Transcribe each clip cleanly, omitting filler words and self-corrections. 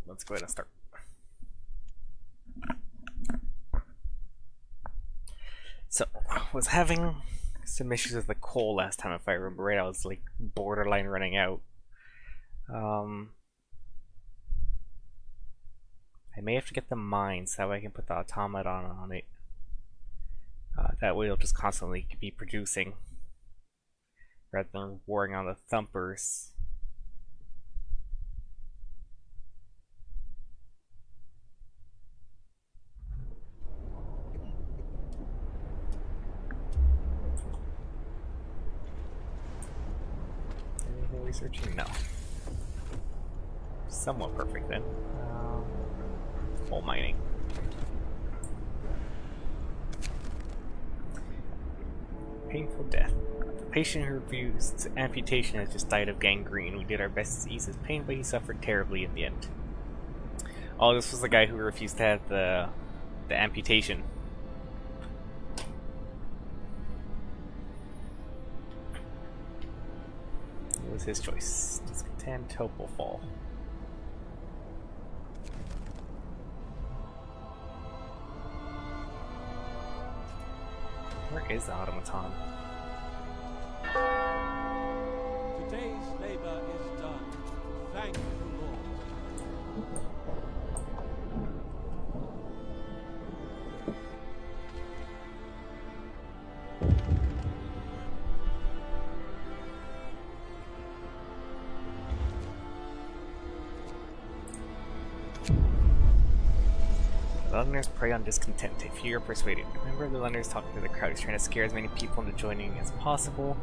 Let's go ahead and start. So, I was having some issues with the coal last time, if I remember right. I was like borderline running out. I may have to get the mines so I can put the automaton on it. That way it'll just constantly be producing rather than warring on the thumpers. Anything researching? No. Somewhat perfect then. Coal mining. Painful death. The patient who refused amputation has just died of gangrene. We did our best to ease his pain, but he suffered terribly in the end. Oh, this was the guy who refused to have the amputation. It was his choice. Discontent, hope will fall. Where is the automaton? Today's labor is done. Thank you, Lord. The Londoners prey on discontent. If you're persuaded, a member of the Londoners talking to the crowd is trying to scare as many people into joining as possible.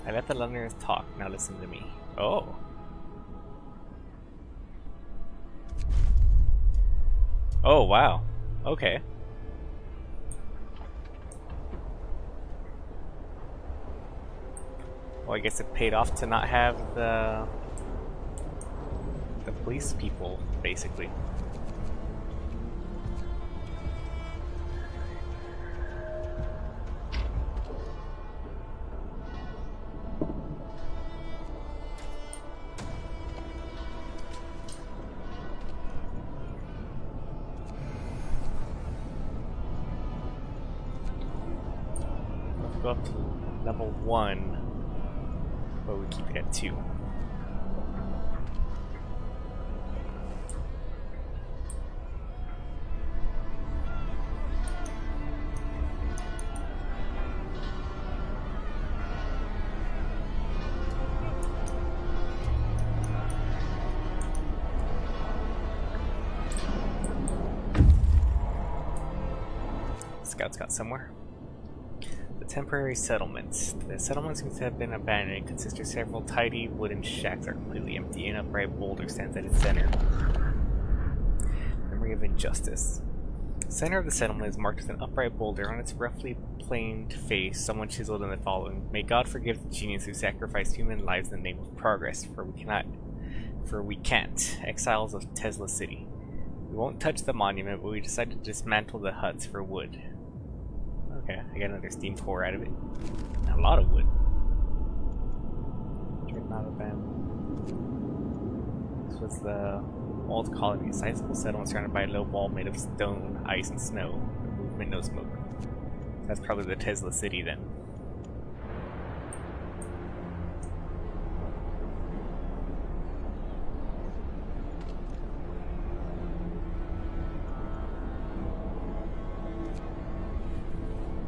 I let the Londoners talk, now listen to me. Oh. Oh, wow. Okay. Well, I guess it paid off to not have the police people, basically. Let's go up to level 1. But we keep it at 2. Scouts got somewhere. Temporary settlements. The settlement seems to have been abandoned. It consists of several tidy wooden shacks that are completely empty. An upright boulder stands at its center. Memory of injustice. The center of the settlement is marked with an upright boulder. On its roughly planed face, someone chiseled in the following: May God forgive the genius who sacrificed human lives in the name of progress, for we can't. Exiles of Tesla City. We won't touch the monument, but we decided to dismantle the huts for wood. Okay, I got another steam core out of it. A lot of wood. This was the old colony, a sizable settlement surrounded by a low wall made of stone, ice, and snow. No movement, no smoke. That's probably the Tesla City then.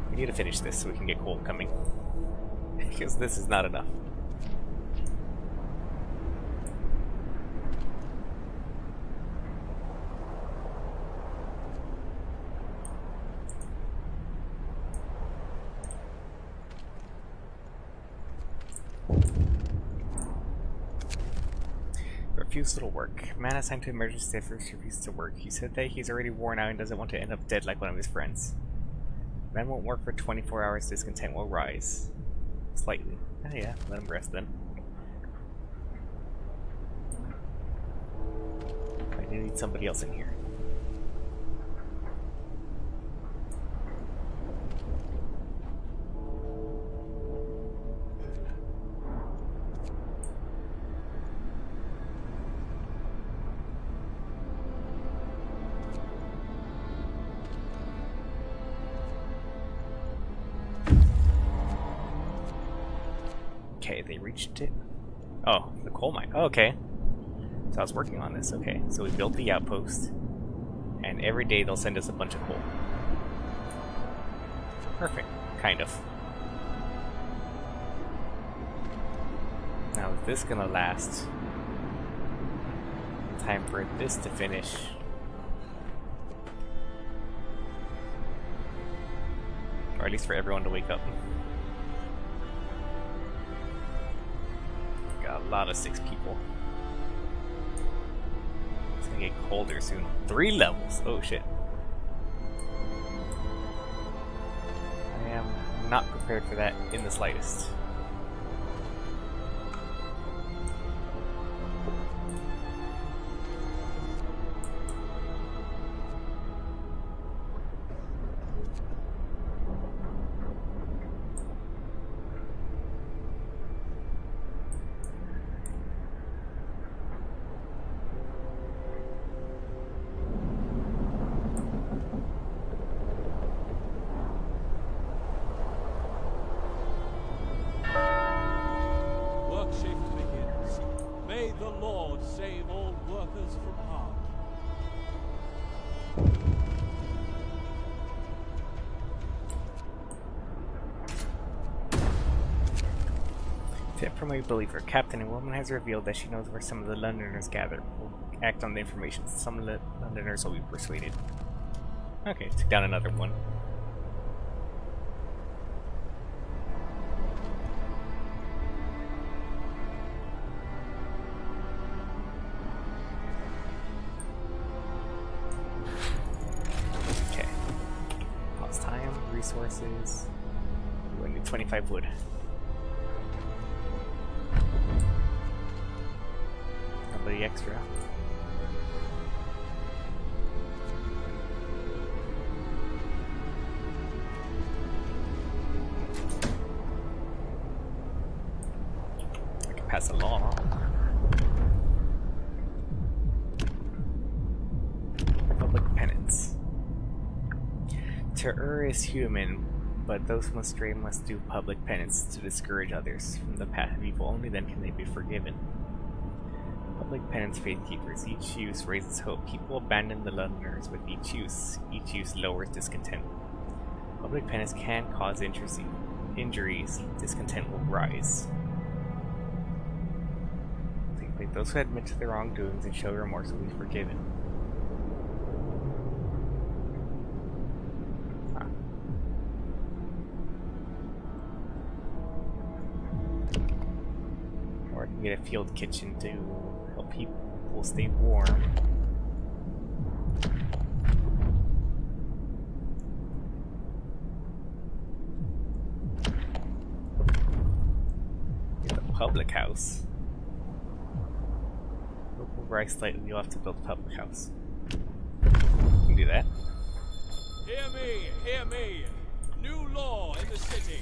We need to finish this so we can get coal coming. Because this is not enough. Refusal to work. Man assigned to emergency efforts refuses to work. He said that he's already worn out and doesn't want to end up dead like one of his friends. Man won't work for 24 hours, discontent will rise. Slightly. Oh yeah, let him rest then. I do need somebody else in here. Okay, they reached it. Oh, the coal mine. Oh, okay. So I was working on this. Okay, so we built the outpost, and every day they'll send us a bunch of coal. Perfect. Kind of. Now, is this gonna last? Time for this to finish. Or at least for everyone to wake up. Got a lot of 6 people. It's gonna get colder soon. 3 levels! Oh shit. I am not prepared for that in the slightest. Save all workers from harm. Tip from a believer. Captain, a woman has revealed that she knows where some of the Londoners gather. We'll act on the information. Some of the Londoners will be persuaded. Okay, took down another one. Okay. Lost time, resources. We need 25 wood. Nobody extra. I can pass a law. Public penance. is human, but those who must stray must do public penance to discourage others from the path of evil. Only then can they be forgiven. Public penance faith keepers. Each use raises hope. People abandon the Londoners with each use. Each use lowers discontent. Public penance can cause injuries. Discontent will rise. Like those who admit to their wrongdoings and show remorse will be forgiven. Or I can get a field kitchen to help people stay warm. Get a public house. Local rise slightly, you'll have to build a public house. You can do that. Hear me, hear me. New law in the city.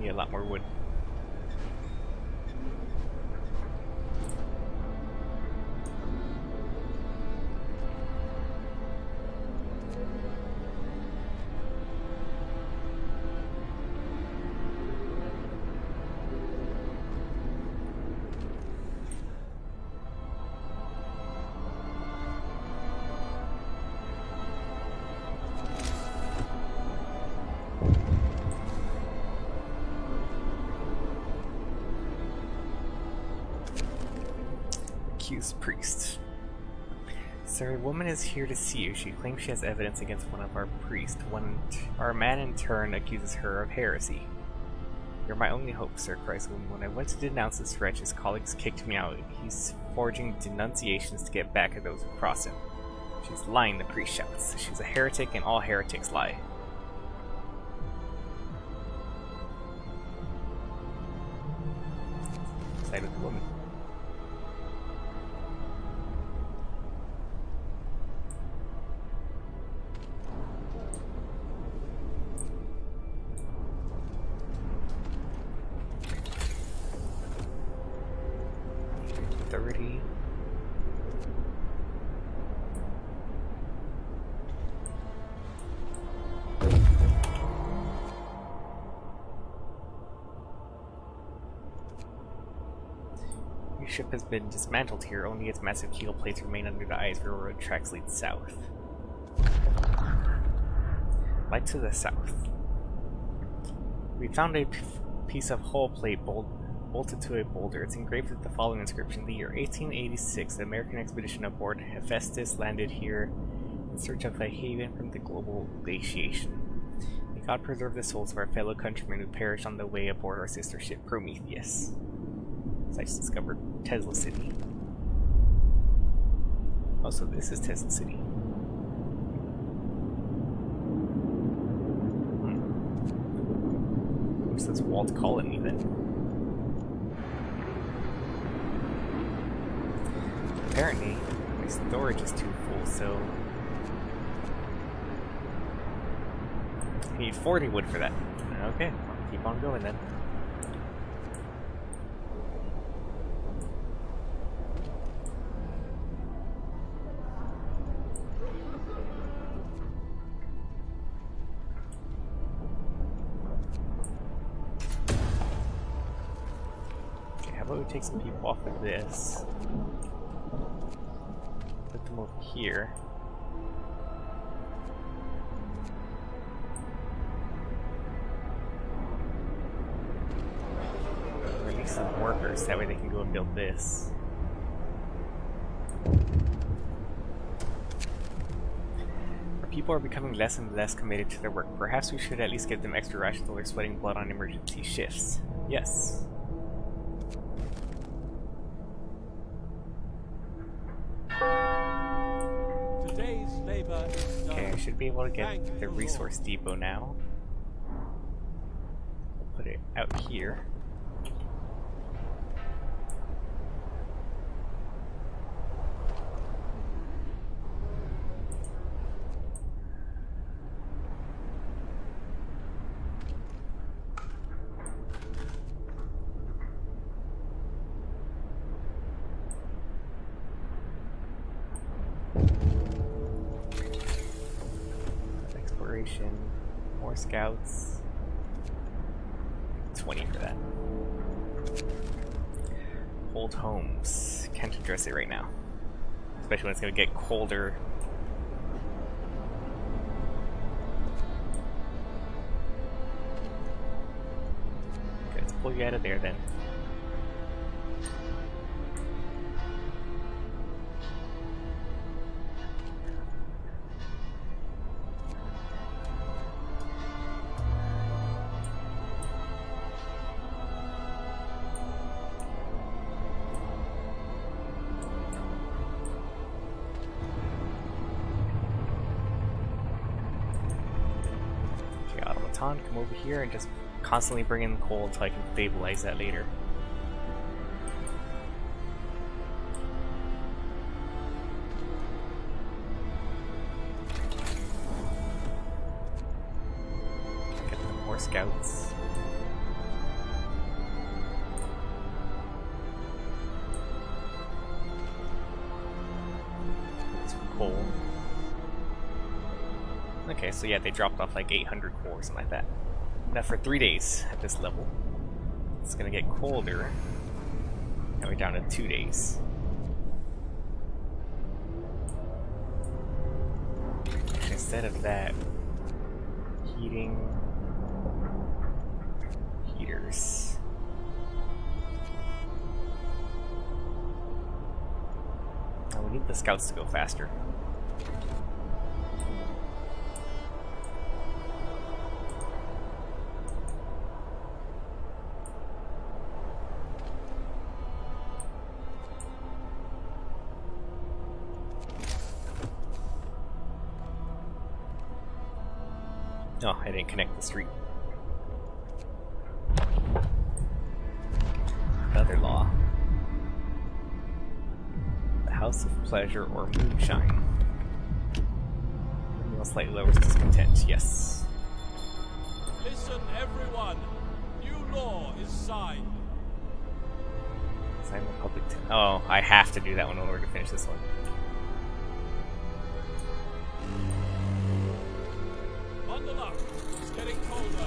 A lot more wood. Priest. Sir, a woman is here to see you. She claims she has evidence against one of our priests. Our man in turn accuses her of heresy. You're my only hope, sir, cries the woman. When I went to denounce this wretch, his colleagues kicked me out. He's forging denunciations to get back at those who cross him. She's lying, the priest shouts. She's a heretic and all heretics lie. Side with the woman. Your ship has been dismantled here. Only its massive keel plates remain under the ice. Railroad tracks lead south. Light to the south. We found a piece of hull plate bolted to a boulder. It's engraved with the following inscription. The year 1886, the American expedition aboard Hephaestus landed here in search of a haven from the global glaciation. May God preserve the souls of our fellow countrymen who perished on the way aboard our sister ship Prometheus. So I just discovered Tesla City. Oh, so this is Tesla City. What's this walled colony then? Apparently, my storage is too full, so I need 40 wood for that. Okay, I'll keep on going then. take some people off of this. Put them over here. Release some workers, that way they can go and build this. People are becoming less and less committed to their work. Perhaps we should at least give them extra rations while they're sweating blood on emergency shifts. Yes. Today's labor is done. Okay, I should be able to get the resource depot now. I'll put it out here. More scouts. 20 for that. Hold homes. Can't address it right now. Especially when it's going to get colder. Okay, let's pull you out of there then. Come over here and just constantly bring in coal until I can stabilize that later. Get some more scouts. Some coal. Okay, so yeah, they dropped off like 800 coal or something like that. Now for 3 days at this level. It's gonna get colder. Now we're down to 2 days. Actually, instead of that, heating heaters. Oh, we need the scouts to go faster. Oh, I didn't connect the street. Another law. The House of Pleasure or Moonshine. Slightly lowers discontent, yes. Listen, everyone. New law is signed. Sign the public. Oh, I have to do that one in order to finish this one. Bundle up. It's getting colder.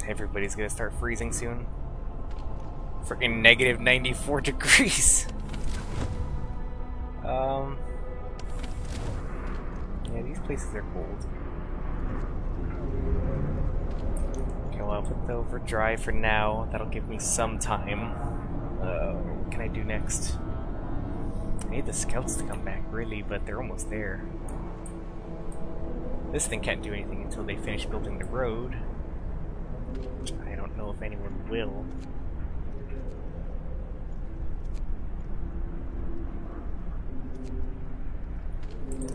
Everybody's gonna start freezing soon. Freaking negative 94 degrees. Yeah, these places are cold. Okay, well, I'll put the overdrive for now. That'll give me some time. What can I do next? I need the scouts to come back, really, but they're almost there. This thing can't do anything until they finish building the road. I don't know if anyone will.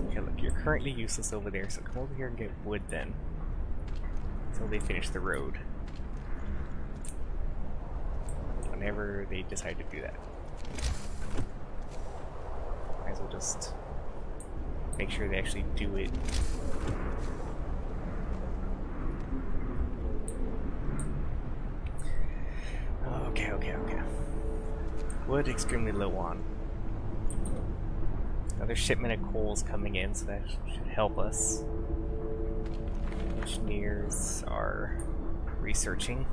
Okay, look, you're currently useless over there, so come over here and get wood then. Until they finish the road. Whenever they decide to do that. as well just make sure they actually do it. Okay. Wood extremely low on. Another shipment of coal's coming in, so that should help us. Engineers are researching.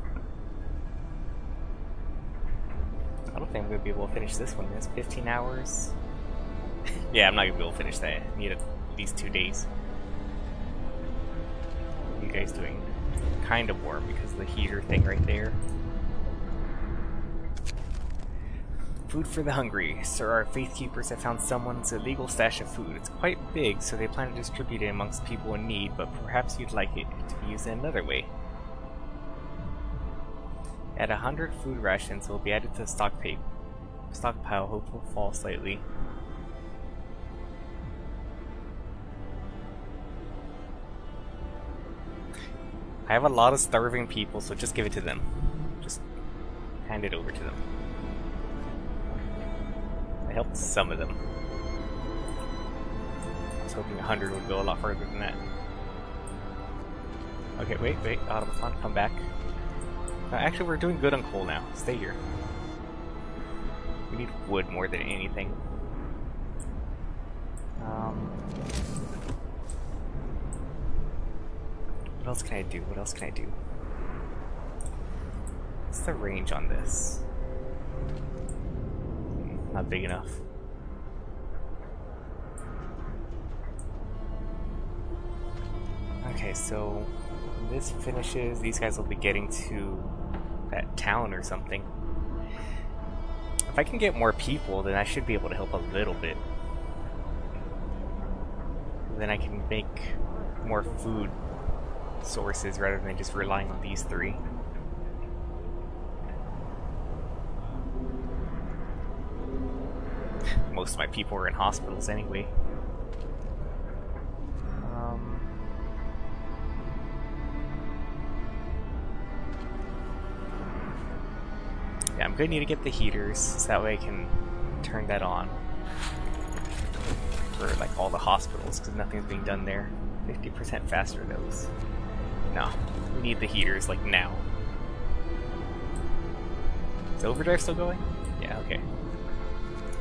I don't think I'm going to be able to finish this one. It's 15 hours. Yeah, I'm not going to be able to finish that. I need at least 2 days. You guys doing kind of warm because of the heater thing right there. Food for the hungry. Sir, our faith keepers have found someone's illegal stash of food. It's quite big, so they plan to distribute it amongst people in need, but perhaps you'd like it to be used in another way. At 100 food rations will be added to the stockpile, hope will fall slightly. I have a lot of starving people, so just give it to them. Just hand it over to them. I helped some of them. I was hoping 100 would go a lot further than that. Okay, wait, Automaton, come back. Actually, we're doing good on coal now. Stay here. We need wood more than anything. What else can I do? What's the range on this? Not big enough. Okay, so when this finishes, these guys will be getting to that town or something. If I can get more people, then I should be able to help a little bit. Then I can make more food sources rather than just relying on these three. Most of my people are in hospitals anyway. Yeah, I'm gonna need to get the heaters so that way I can turn that on for like all the hospitals because nothing's being done there. 50% faster those. No, we need the heaters like now. Is overdrive still going? Yeah, okay.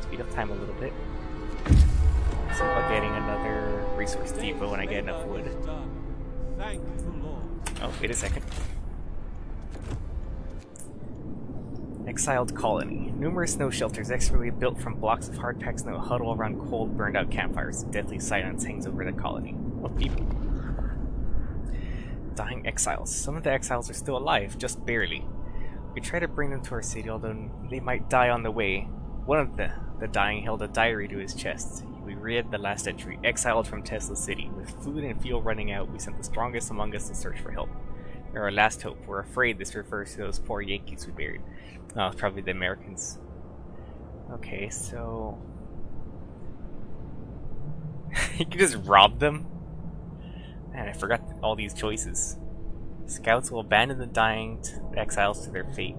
Speed up time a little bit. See about getting another resource depot when I get enough wood. Oh, wait a second. Exiled colony. Numerous snow shelters expertly built from blocks of hard-packed snow huddle around cold, burned-out campfires. Deathly silence hangs over the colony. Of people. Dying exiles. Some of the exiles are still alive, just barely. We try to bring them to our city, although they might die on the way. One of the dying held a diary to his chest. We read the last entry. Exiled from Tesla City. With food and fuel running out, we sent the strongest among us to search for help. They're our last hope. We're afraid this refers to those poor Yankees we buried. Oh, it's probably the Americans. Okay, so... you can just rob them? Man, I forgot all these choices. Scouts will abandon the dying exiles to their fate.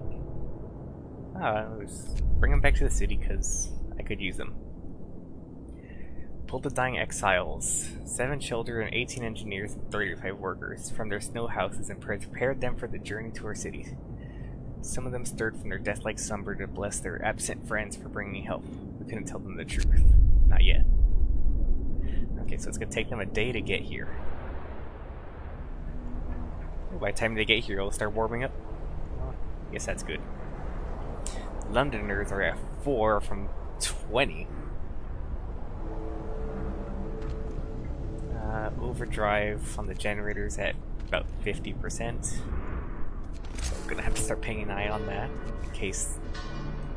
Just bring them back to the city because I could use them. Pulled the dying exiles, 7 children, 18 engineers, and 35 workers from their snow houses and prepared them for the journey to our city. Some of them stirred from their death-like slumber to bless their absent friends for bringing help. We couldn't tell them the truth. Not yet. Okay, so it's gonna take them a day to get here. By the time they get here, it'll start warming up. I guess that's good. Londoners are at 4 from 20. Overdrive on the generators at about 50%. So I'm gonna have to start paying an eye on that in case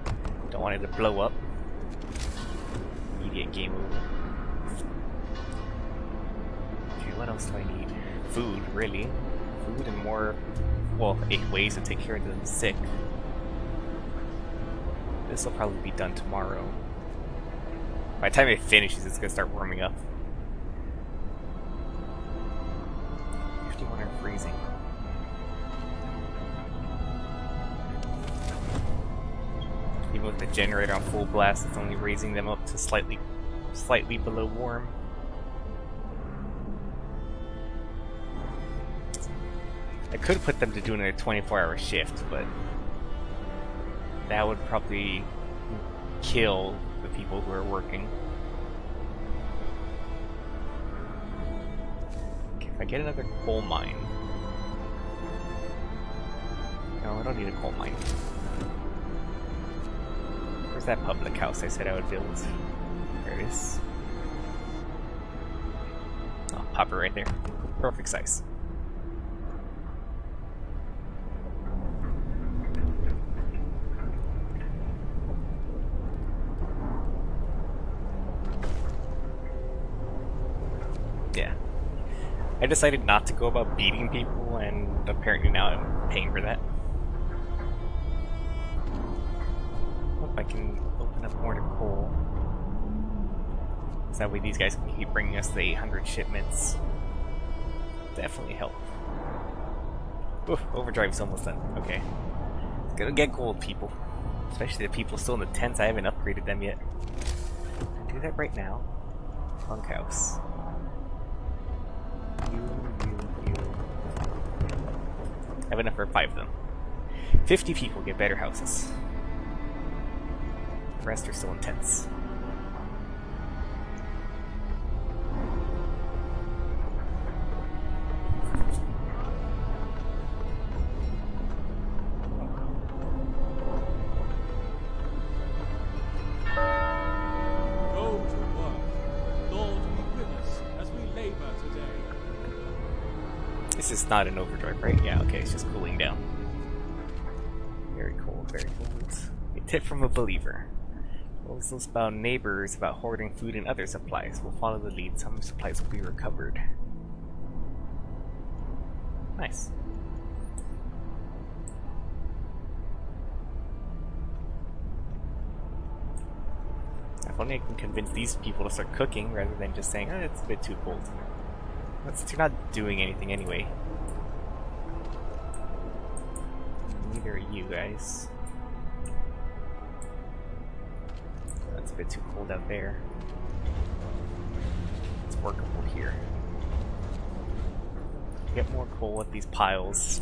I don't want it to blow up. Immediate game over. Okay, what else do I need? Food, really. Food and more, well, 8 ways to take care of the sick. This will probably be done tomorrow. By the time it finishes, it's gonna start warming up. 51 are freezing. Even with the generator on full blast, it's only raising them up to slightly slightly below warm. I could put them to doing a 24-hour shift, but that would probably kill the people who are working. Okay, if I get another coal mine... No, I don't need a coal mine. Where's that public house I said I would build? There it is. I'll pop it right there. Perfect size. Yeah. I decided not to go about beating people, and apparently now I'm paying for that. Hope I can open up more to coal. So that way these guys can keep bringing us the 800 shipments. Definitely help. Oof, overdrive's almost done. Okay. Gonna get gold, people. Especially the people still in the tents. I haven't upgraded them yet. I'll do that right now. Bunkhouse. You. I have enough for 5 of them. 50 people get better houses. The rest are still in tents. This is not an overdrive, right? Yeah, okay, it's just cooling down. Very cold, very cold. A tip from a believer. Those about neighbors about hoarding food and other supplies. We'll follow the lead. Some supplies will be recovered. Nice. If only I can convince these people to start cooking rather than just saying, oh, it's a bit too cold. Since you're not doing anything anyway. Neither are you guys. That's a bit too cold out there. It's workable here. Get more coal at these piles.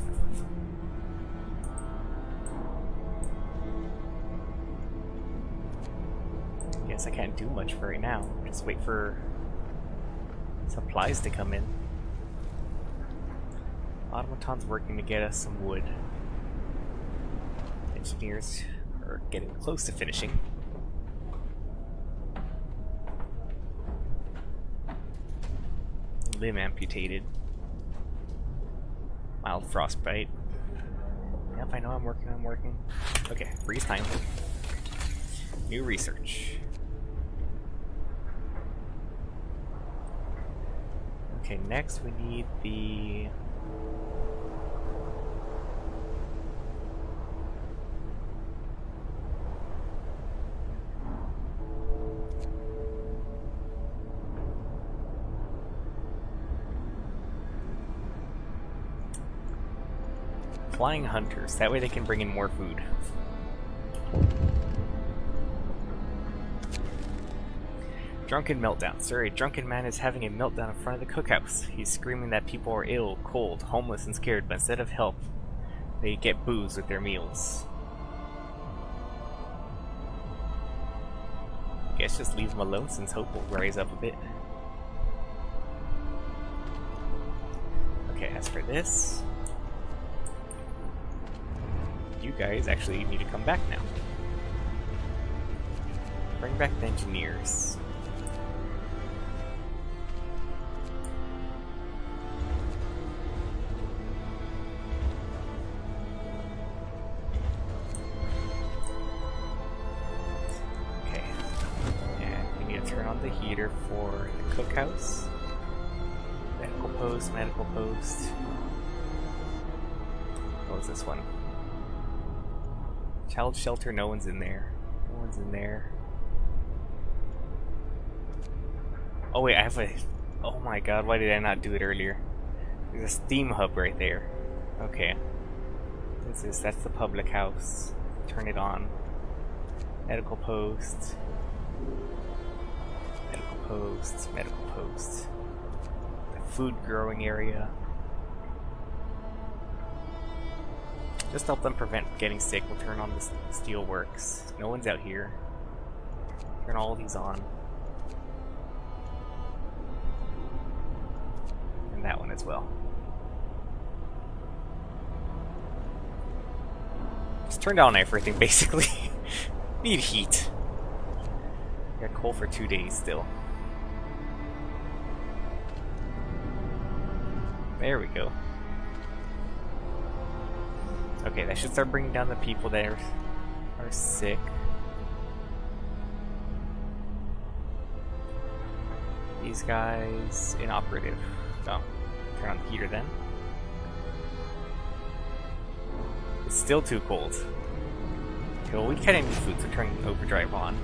Guess I can't do much for right now. Just wait for supplies to come in. Automaton's working to get us some wood. Engineers are getting close to finishing. Limb amputated. Mild frostbite. Yep, I know I'm working. Okay, freeze time. New research. Okay, next we need the... Flying hunters. That way they can bring in more food. Drunken meltdown. Sir, a drunken man is having a meltdown in front of the cookhouse. He's screaming that people are ill, cold, homeless, and scared, but instead of help, they get booze with their meals. I guess just leave him alone since hope will rise up a bit. Okay, as for this... You guys actually need to come back now. Bring back the engineers. Okay. And we need to turn on the heater for the cookhouse. Medical post, medical post. What was this one? Child shelter, no one's in there. No one's in there. Oh wait, I have a... Oh my god, why did I not do it earlier? There's a steam hub right there. Okay. What's this? That's the public house. Turn it on. Medical post. Medical posts, medical posts, the food growing area. Just help them prevent getting sick. We'll turn on the steel works. No one's out here. Turn all these on. And that one as well. Just turn down everything basically. Need heat. Got coal for 2 days still. There we go. Okay, that should start bringing down the people that are sick. These guys inoperative. Oh, turn on the heater then. It's still too cold. Okay, well, we kinda need food, so turn overdrive on.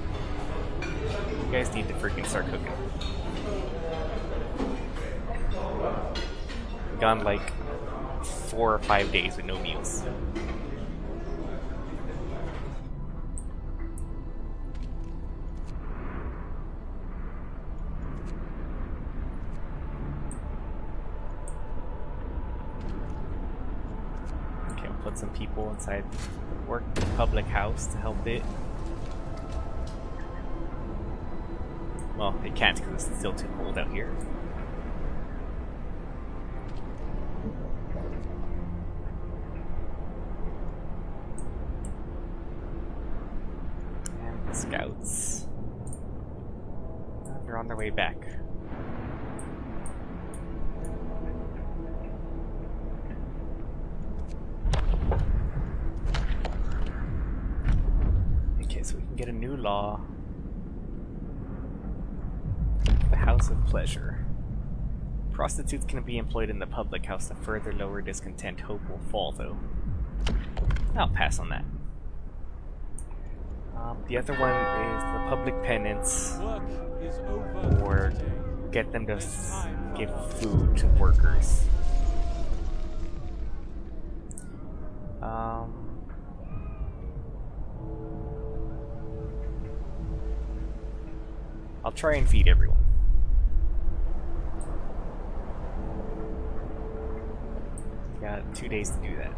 You guys need to freaking start cooking. Gone like 4 or 5 days with no meals. Okay, I'll put some people inside the public house to help it. Well, they can't because it's still too cold out here. Scouts. They're on their way back. Okay, so we can get a new law. The House of Pleasure. Prostitutes can be employed in the public house to further lower discontent. Hope will fall, though. I'll pass on that. The other one is the public penance, or get them to give food to workers. I'll try and feed everyone. Got 2 days to do that.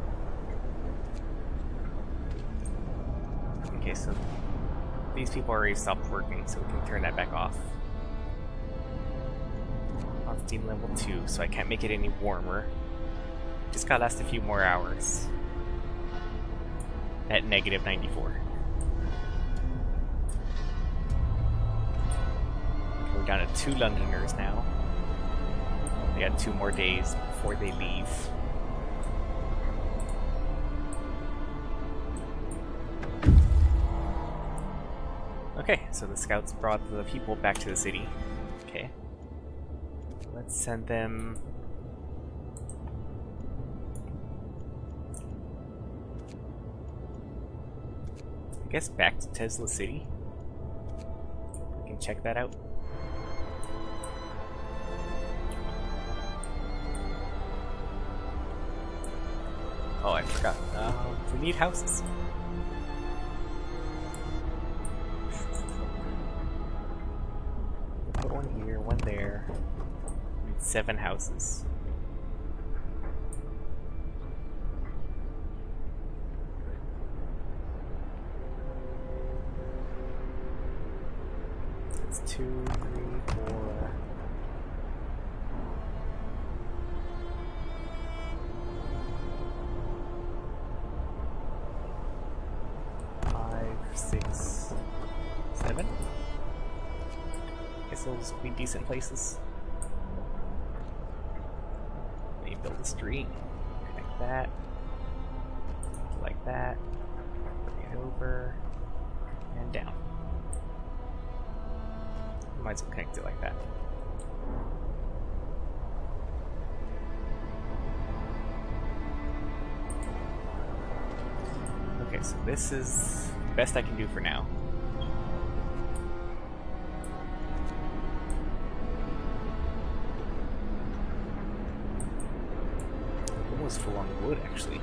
Okay, so these people already stopped working, so we can turn that back off. On steam level 2, so I can't make it any warmer. Just gotta last a few more hours. At negative 94. Okay, we're down to 2 Londoners now. They got 2 more days before they leave. Okay, so the scouts brought the people back to the city. Okay. Let's send them... I guess back to Tesla City. We can check that out. Oh, I forgot. We need houses. Put one here, one there. We need 7 houses. It's 2, 3, 4. Those would be decent places. Maybe build a street, connect that, like that, bring it over, and down. Might as well connect it like that. Okay, so this is the best I can do for now. Almost full on wood, actually.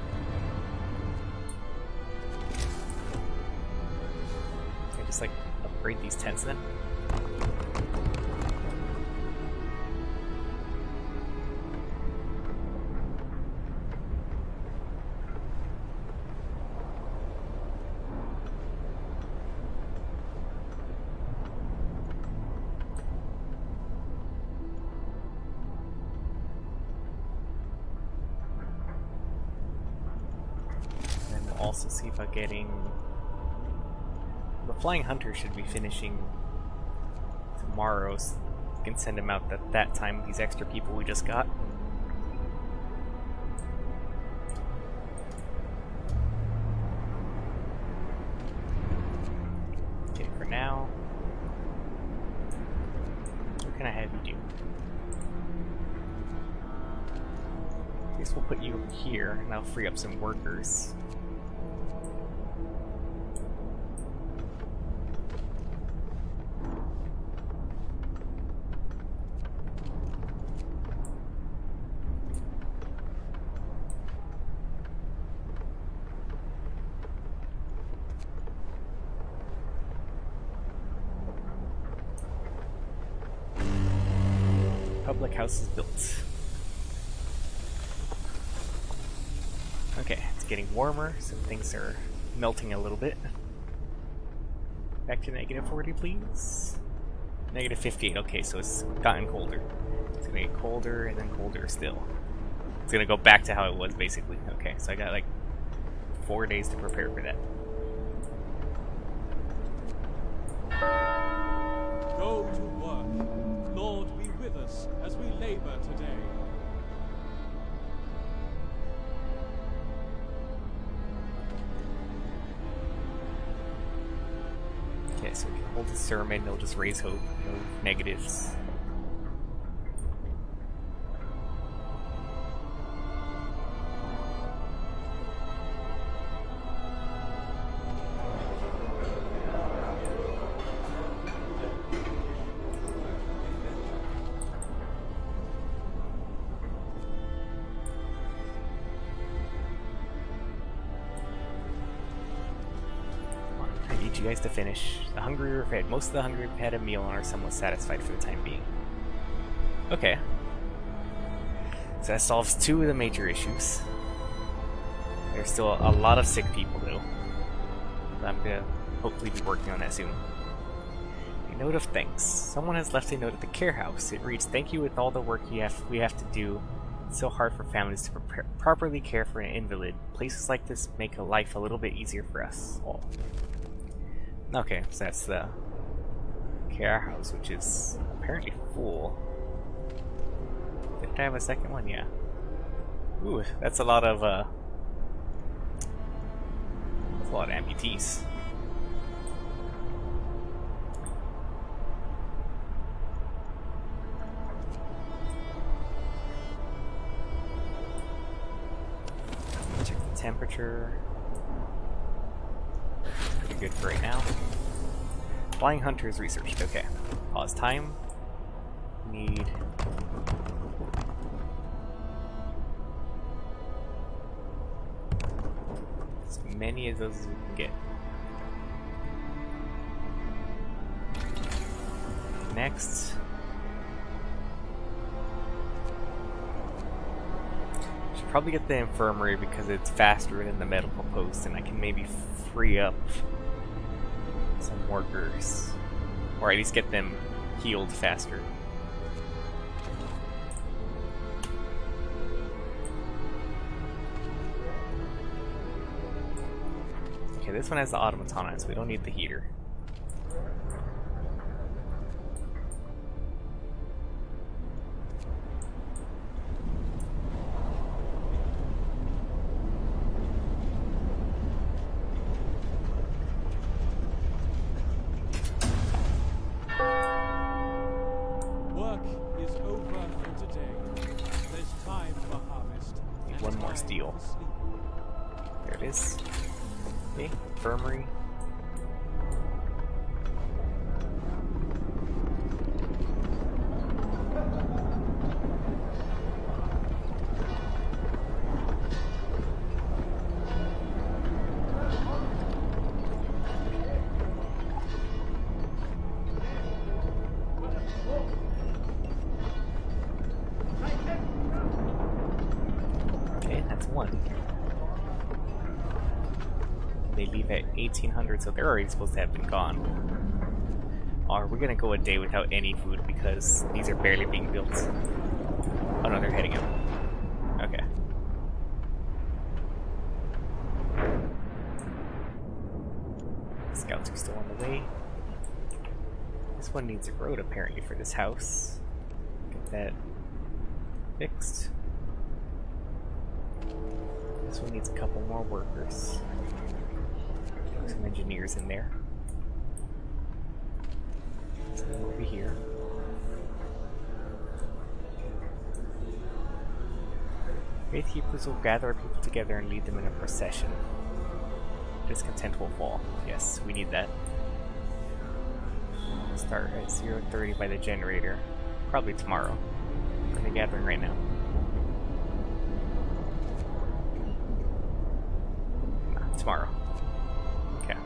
Can I just like upgrade these tents then? also see about getting... The Flying Hunter should be finishing tomorrow, so we can send him out at that time with these extra people we just got. Okay, for now, what can I have you do? I guess we'll put you over here, and that'll free up some workers. Public house is built. Okay, it's getting warmer, so things are melting a little bit. Back to -40, please. -58, okay, so it's gotten colder. It's gonna get colder and then colder still. It's gonna go back to how it was, basically. Okay, so I got like 4 days to prepare for that. Go to work. Lord, be with us as we labor today. Okay, so we can hold the sermon, it'll just raise hope, no negatives. You guys to finish. The hungry are fed. Most of the hungry have had a meal and are somewhat satisfied for the time being. Okay. So that solves 2 of the major issues. There's still a lot of sick people though. I'm gonna hopefully be working on that soon. A note of thanks. Someone has left a note at the care house. It reads, "Thank you with all the work we have to do. It's so hard for families to properly care for an invalid. Places like this make life a little bit easier for us all." Okay, so that's the care house, which is apparently full. Did I have a second one? Yeah. Ooh, that's a lot of amputees. Check the temperature. Pretty good for right now. Flying Hunter is researched. Okay. Pause time. Need... as many of those as we can get. Next. Should probably get the infirmary because it's faster than the medical post, and I can maybe free up some workers, or at least get them healed faster. Okay, this one has the automaton on it, so we don't need the heater. One more steel. There it is. Okay, infirmary. One. They leave at 1800, so they're already supposed to have been gone. Or we're gonna go a day without any food because these are barely being built. Oh no, they're heading out. Okay. away. This one needs a road apparently for this house. Get that fixed. This one needs a couple more workers. Some engineers in there. Something over here. Faithkeepers will gather our people together and lead them in a procession. Discontent will fall. Yes, we need that. Start at 0:30 by the generator. Probably tomorrow. We're gathering right now. Tomorrow. Okay.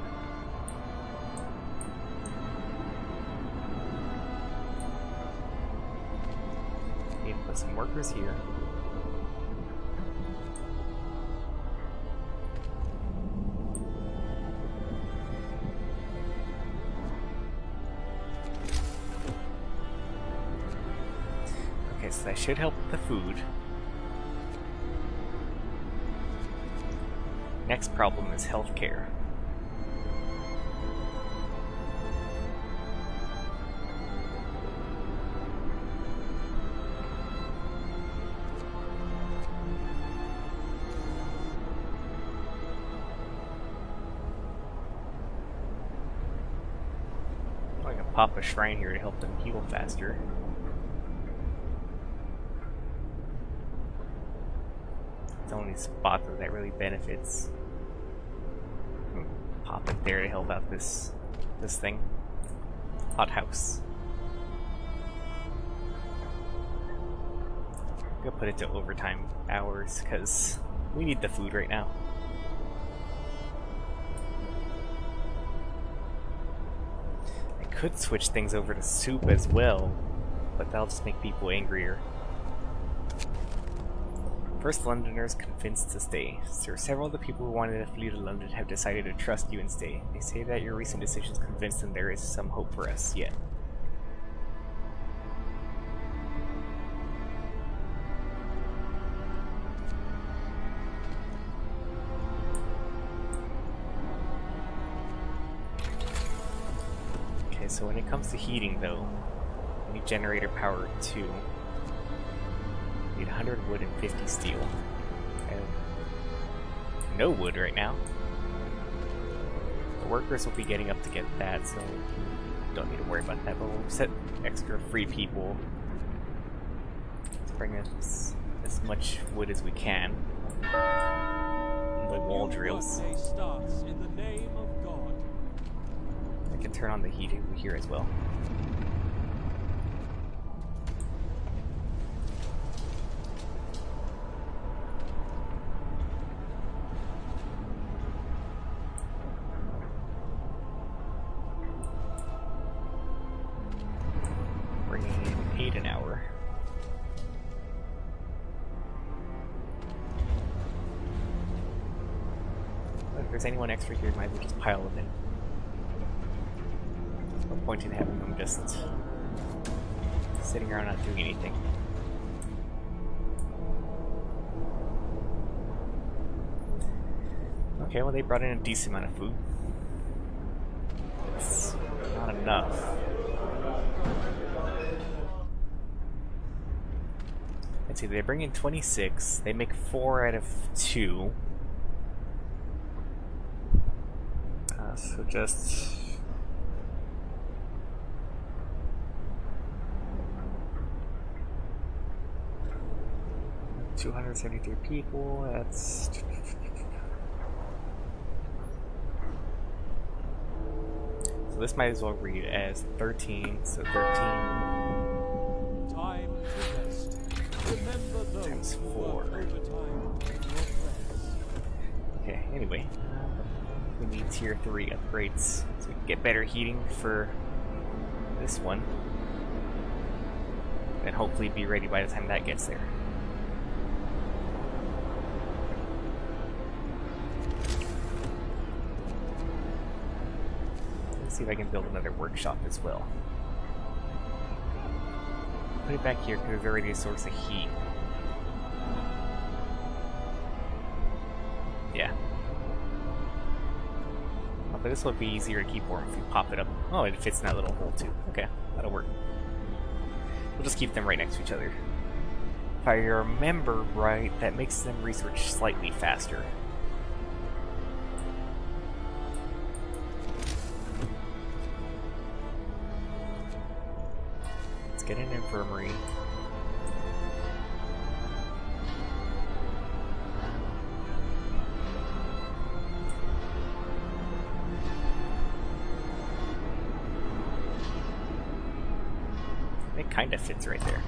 Need to put some workers here. Okay, so that should help with the food. Next problem is healthcare. I can pop a shrine here to help them heal faster. It's the only spot that really benefits. Pop it there to help out this thing. Hothouse. I'm gonna put it to overtime hours because we need the food right now. I could switch things over to soup as well, but that'll just make people angrier. First Londoners convinced to stay. Sir, several of the people who wanted to flee to London have decided to trust you and stay. They say that your recent decisions convinced them there is some hope for us yet. Okay, so when it comes to heating though, we need generator power too. Need 100 wood and 50 steel. I have no wood right now. The workers will be getting up to get that, so don't need to worry about that, but we'll set extra free people to bring us as much wood as we can. The wall drills. Starts in the name of God. I can turn on the heat over here as well. An hour. If there's anyone extra here, might as well just pile them in. There's no point in having them just sitting around not doing anything. Okay, well they brought in a decent amount of food. It's not enough. Let's see, they bring in 26, they make 4 out of 2. So just... $273 people, that's... So this might as well read as 13, so 13... Time to rest. Remember those times who 4. work overtime in your prayers. Okay, anyway. We need tier 3 upgrades so we can get better heating for this one. And hopefully be ready by the time that gets there. Let's see if I can build another workshop as well. Put it back here because there's already a source of heat. Yeah. I'll But this would be easier to keep warm if we pop it up. Oh, it fits in that little hole too. Okay, that'll work. We'll just keep them right next to each other. If I remember right, that makes them research slightly faster. Let's get an infirmary. It kind of fits right there.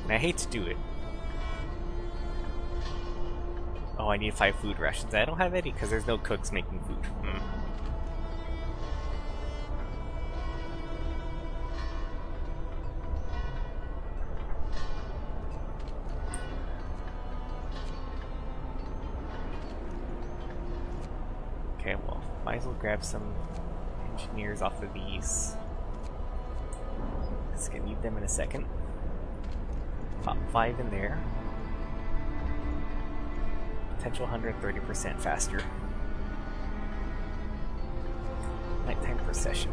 And I hate to do it. Oh, I need 5 food rations. I don't have any because there's no cooks making food. Okay, well, might as well grab some engineers off of these. Just gonna need them in a second. Pop 5 in there. Potential 130% faster. Nighttime procession.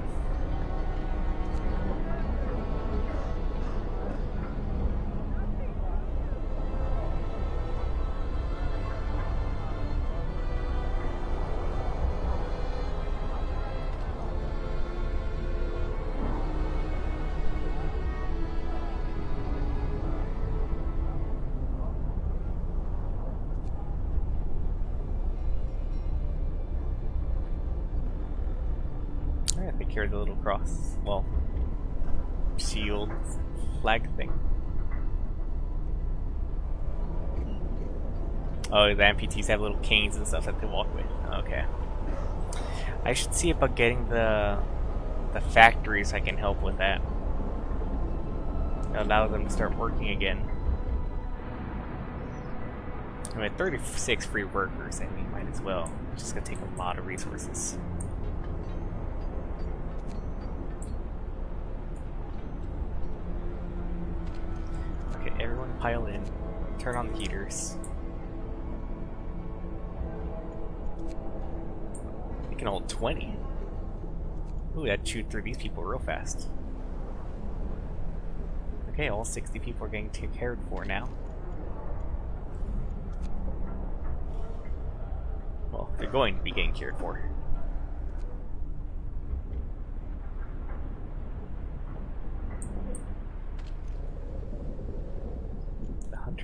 Take care of the little cross. Well, shield flag thing. Oh, the amputees have little canes and stuff that they walk with. Okay. I should see about getting the factory so I can help with that. Allow them to start working again. I'm at 36 free workers, and we might as well. It's just gonna take a lot of resources. Everyone pile in, turn on the heaters. We can hold 20. Ooh, that chewed through these people real fast. Okay, all 60 people are getting cared for now. Well, they're going to be getting cared for.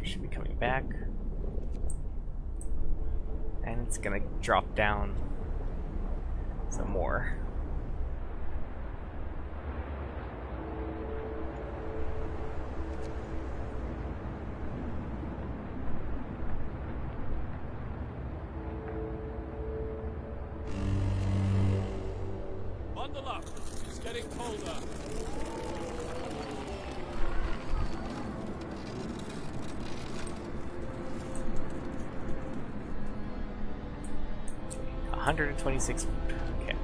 Should be coming back, and it's gonna drop down some more. Bundle up, it's getting colder. $126 food. Okay.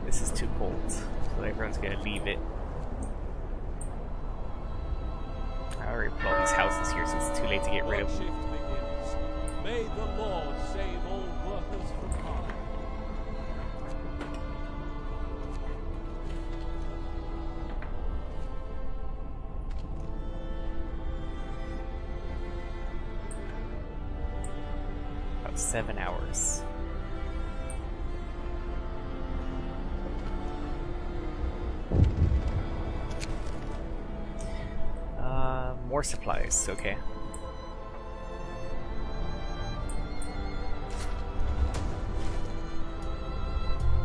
This is too cold, so everyone's gonna leave it. I already put all these houses here, so it's too late to get rid of them. Shift begins. May the Lord save all workers from harm. About 7 hours. More supplies, okay.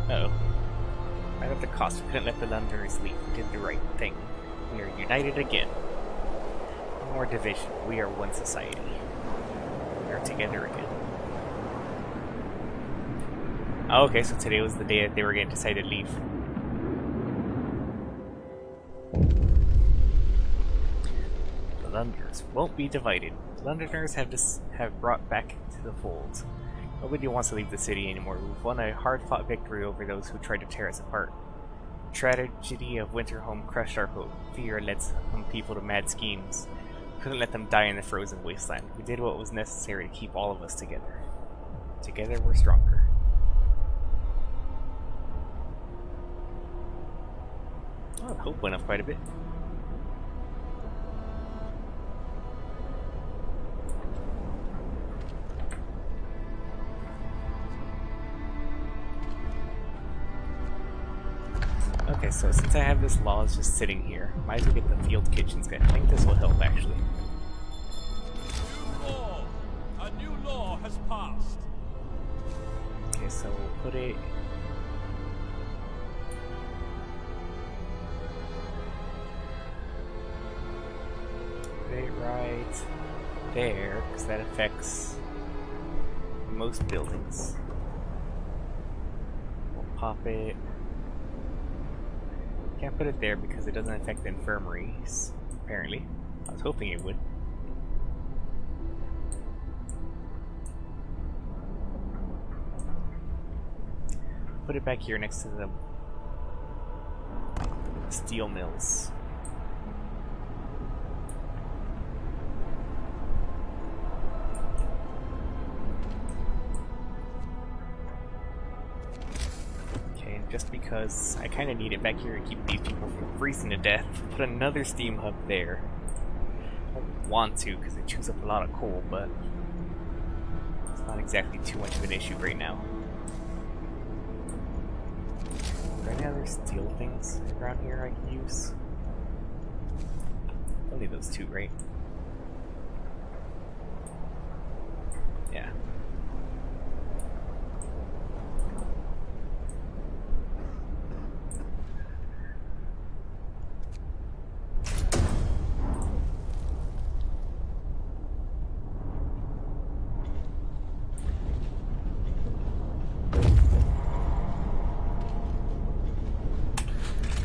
Uh-oh. Right at the cost, we couldn't let the Londoners leave. We did the right thing. We are united again. No more division. We are one society. We are together again. Oh, okay, so today was the day that they were going to decide to leave. The Londoners won't be divided. The Londoners have brought back to the fold Nobody wants to leave the city anymore. We've won a hard-fought victory over those who tried to tear us apart. The tragedy of Winterhome crushed our hope. Fear led some people to mad schemes. We couldn't let them die in the frozen wasteland. We did what was necessary to keep all of us together. Together we're stronger. Oh, the hope went up quite a bit. Okay, so since I have this law is just sitting here, might as well get the field kitchens going. I think this will help, actually. New law! A new law has passed. Okay, so we'll put it... Put it right there, because that affects most buildings. We'll pop it... Can't put it there because it doesn't affect the infirmaries, apparently. I was hoping it would. Put it back here next to the steel mills. Just because I kind of need it back here to keep these people from freezing to death. Put another steam hub there. I don't want to because it chews up a lot of coal, but it's not exactly too much of an issue right now. Are there any other steel things around here I can use? Only those two, right? Yeah.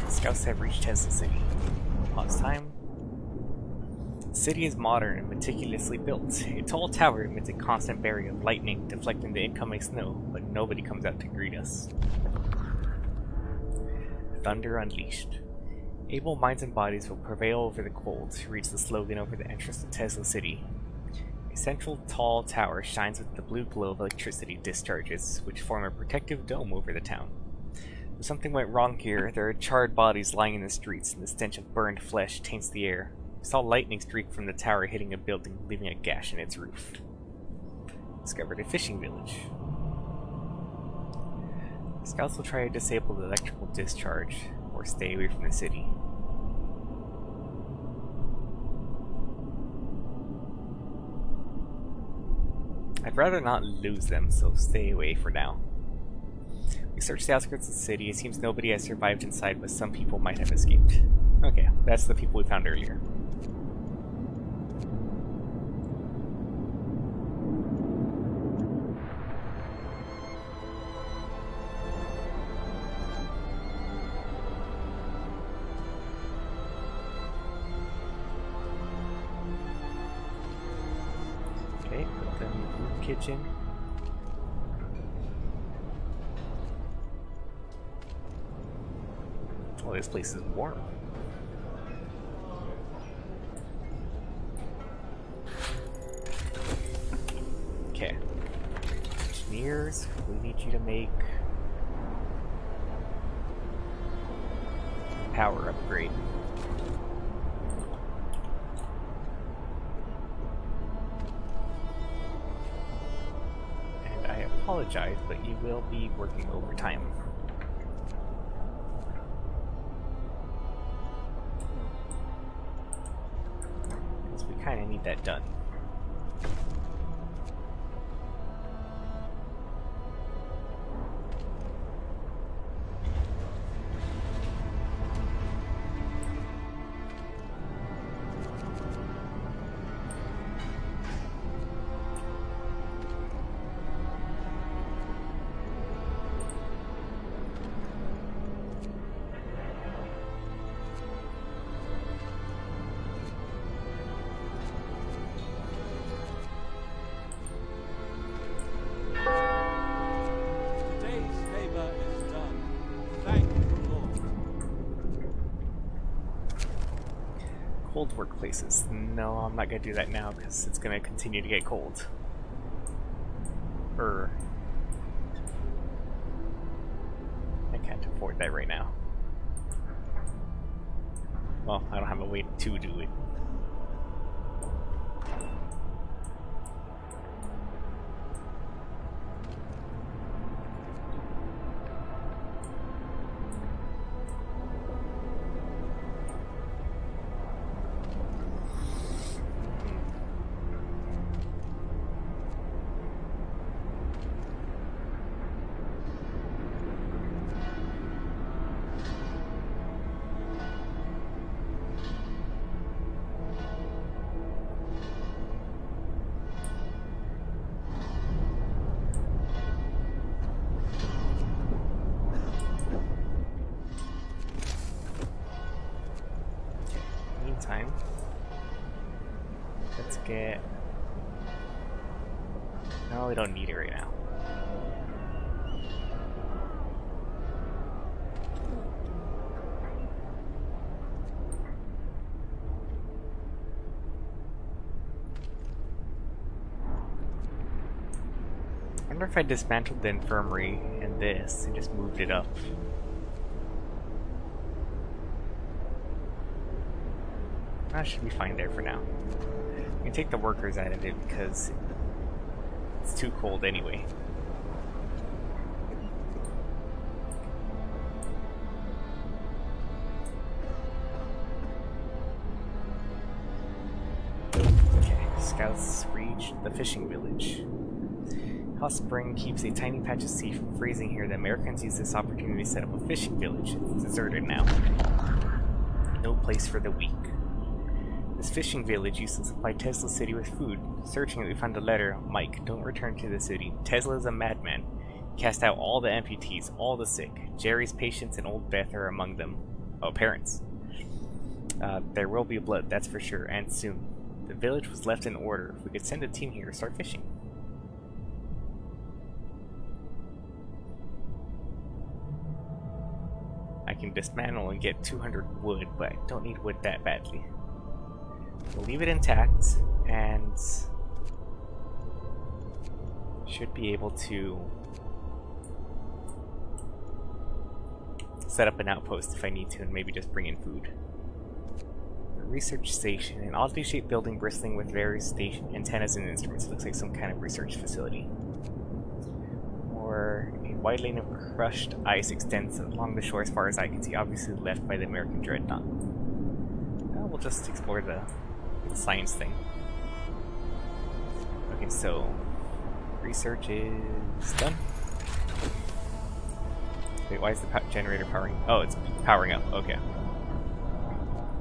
Scouts have reached Tesla City. Pause time. The city is modern and meticulously built. A tall tower emits a constant barrier of lightning, deflecting the incoming snow, but nobody comes out to greet us. Thunder unleashed. Able minds and bodies will prevail over the cold, reads the slogan over the entrance to Tesla City. A central tall tower shines with the blue glow of electricity discharges, which form a protective dome over the town. If something went wrong here, there are charred bodies lying in the streets, and the stench of burned flesh taints the air. We saw lightning streak from the tower hitting a building, leaving a gash in its roof. Discovered a fishing village. Scouts will try to disable the electrical discharge, or stay away from the city. I'd rather not lose them, so stay away for now. We searched the outskirts of the city. It seems nobody has survived inside, but some people might have escaped. Okay, that's the people we found earlier. Okay, put them in the kitchen. Oh, this place is warm. Okay. Engineers, we need you to make power upgrade. And I apologize, but you will be working overtime. Kinda need that done. cold workplaces. No, I'm not gonna do that now because it's gonna continue to get cold. I can't afford that right now. Well, I don't have a way to do it. Meantime, let's get... No, we don't need it right now. I wonder if I dismantled the infirmary and this and just moved it up. That should be fine there for now. You can take the workers out of it because it's too cold anyway. Okay, scouts reach the fishing village. Hot Spring keeps a tiny patch of sea from freezing here. The Americans use this opportunity to set up a fishing village. It's deserted now. No place for the weak. This fishing village used to supply Tesla City with food. Searching it, we found a letter. Mike, don't return to the city. Tesla is a madman. Cast out all the amputees, all the sick. Jerry's patients and old Beth are among them. Oh, parents. There will be blood, that's for sure, and soon. The village was left in order. We could send a team here to start fishing. I can dismantle and get 200 wood, but I don't need wood that badly. We'll leave it intact, and should be able to set up an outpost if I need to, and maybe just bring in food. The research station, an oddly shaped building bristling with various station antennas and instruments. It looks like some kind of research facility. Or a wide lane of crushed ice extends along the shore as far as I can see, obviously left by the American dreadnought. We'll just explore the science thing. Okay, so research is done. Wait, why is the generator powering? Oh, it's powering up. Okay.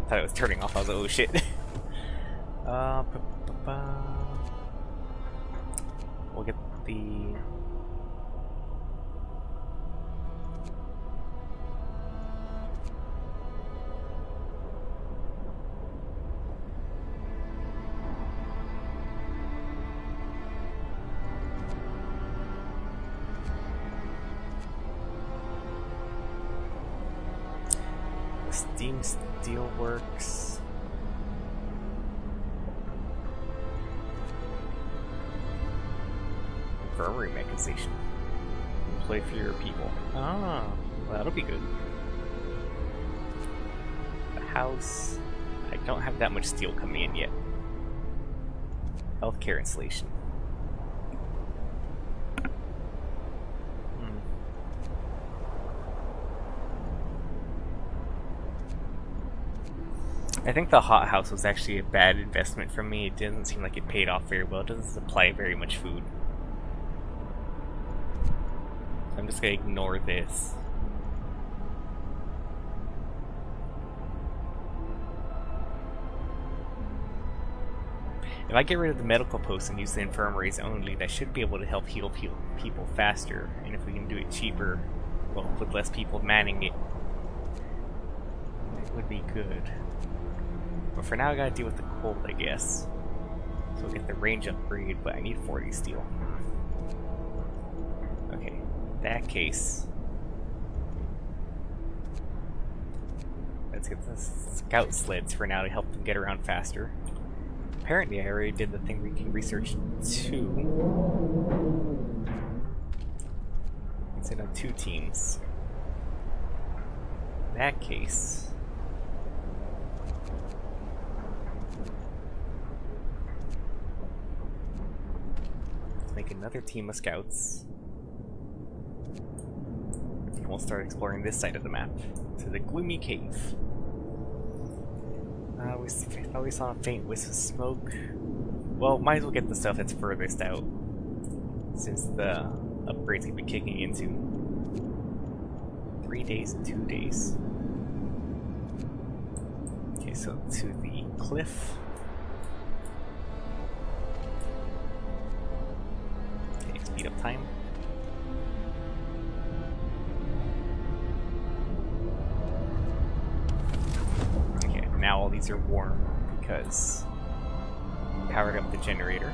Thought it was turning off. I was like, oh shit. We'll get the... Steam Steelworks. Infirmary mechanization. Employ fewer people. Ah, well, that'll be good. The house. I don't have that much steel coming in yet. Healthcare installation. I think the hothouse was actually a bad investment for me. It didn't seem like it paid off very well. It doesn't supply very much food. So I'm just gonna ignore this. If I get rid of the medical posts and use the infirmaries only, that should be able to help heal people faster. And if we can do it cheaper, well, with less people manning it, it would be good. But for now, I gotta deal with the cold, I guess. So we'll get the range upgrade, but I need 40 steel. Okay, in that case... Let's get the scout sleds for now to help them get around faster. Apparently I already did the thing we can research 2. Instead of 2 teams. In that case... let's make another team of scouts. And we'll start exploring this side of the map. To the gloomy cave. We saw a faint wisp of smoke. Well, might as well get the stuff that's furthest out, since the upgrades we've been kicking into. 3 days and 2 days. Okay, so to the cliff. Okay, speed up time. Now all these are warm because I powered up the generator.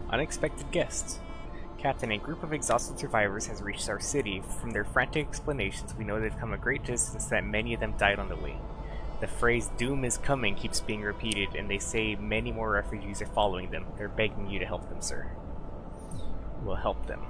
Unexpected guests. Captain, a group of exhausted survivors has reached our city. From their frantic explanations, we know they've come a great distance, that many of them died on the way. The phrase, "doom is coming," keeps being repeated, and they say many more refugees are following them. They're begging you to help them, sir. We'll help them.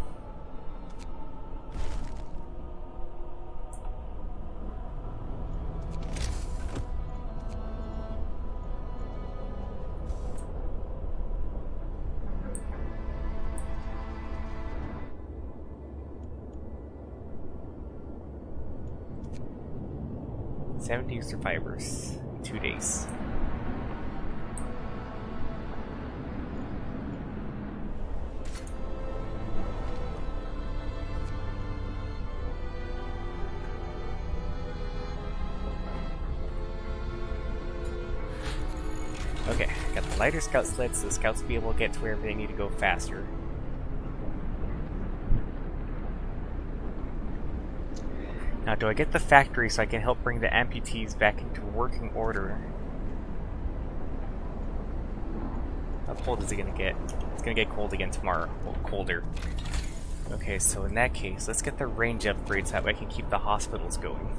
"70 survivors in 2 days. Okay, got the lighter scout sleds so the scouts will be able to get to wherever they need to go faster. Now, do I get the factory so I can help bring the amputees back into working order? How cold is it gonna get? It's gonna get cold again tomorrow. Well, colder. Okay, so in that case, let's get the range upgrades so that way I can keep the hospitals going.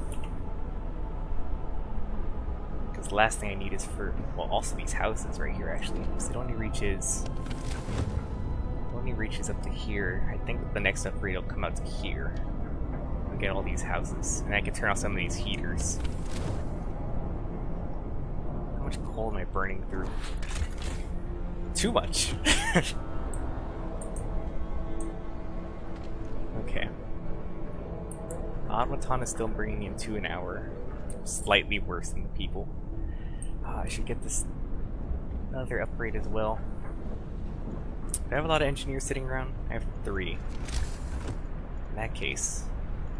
Because the last thing I need is for, well, also these houses right here actually. Because it only reaches up to here. I think the next upgrade will come out to here. Get all these houses, and I can turn off some of these heaters. How much coal am I burning through? Too much. Okay. Automaton is still bringing in 2 an hour. Slightly worse than the people. I should get this other upgrade as well. Do I have a lot of engineers sitting around? I have 3. In that case,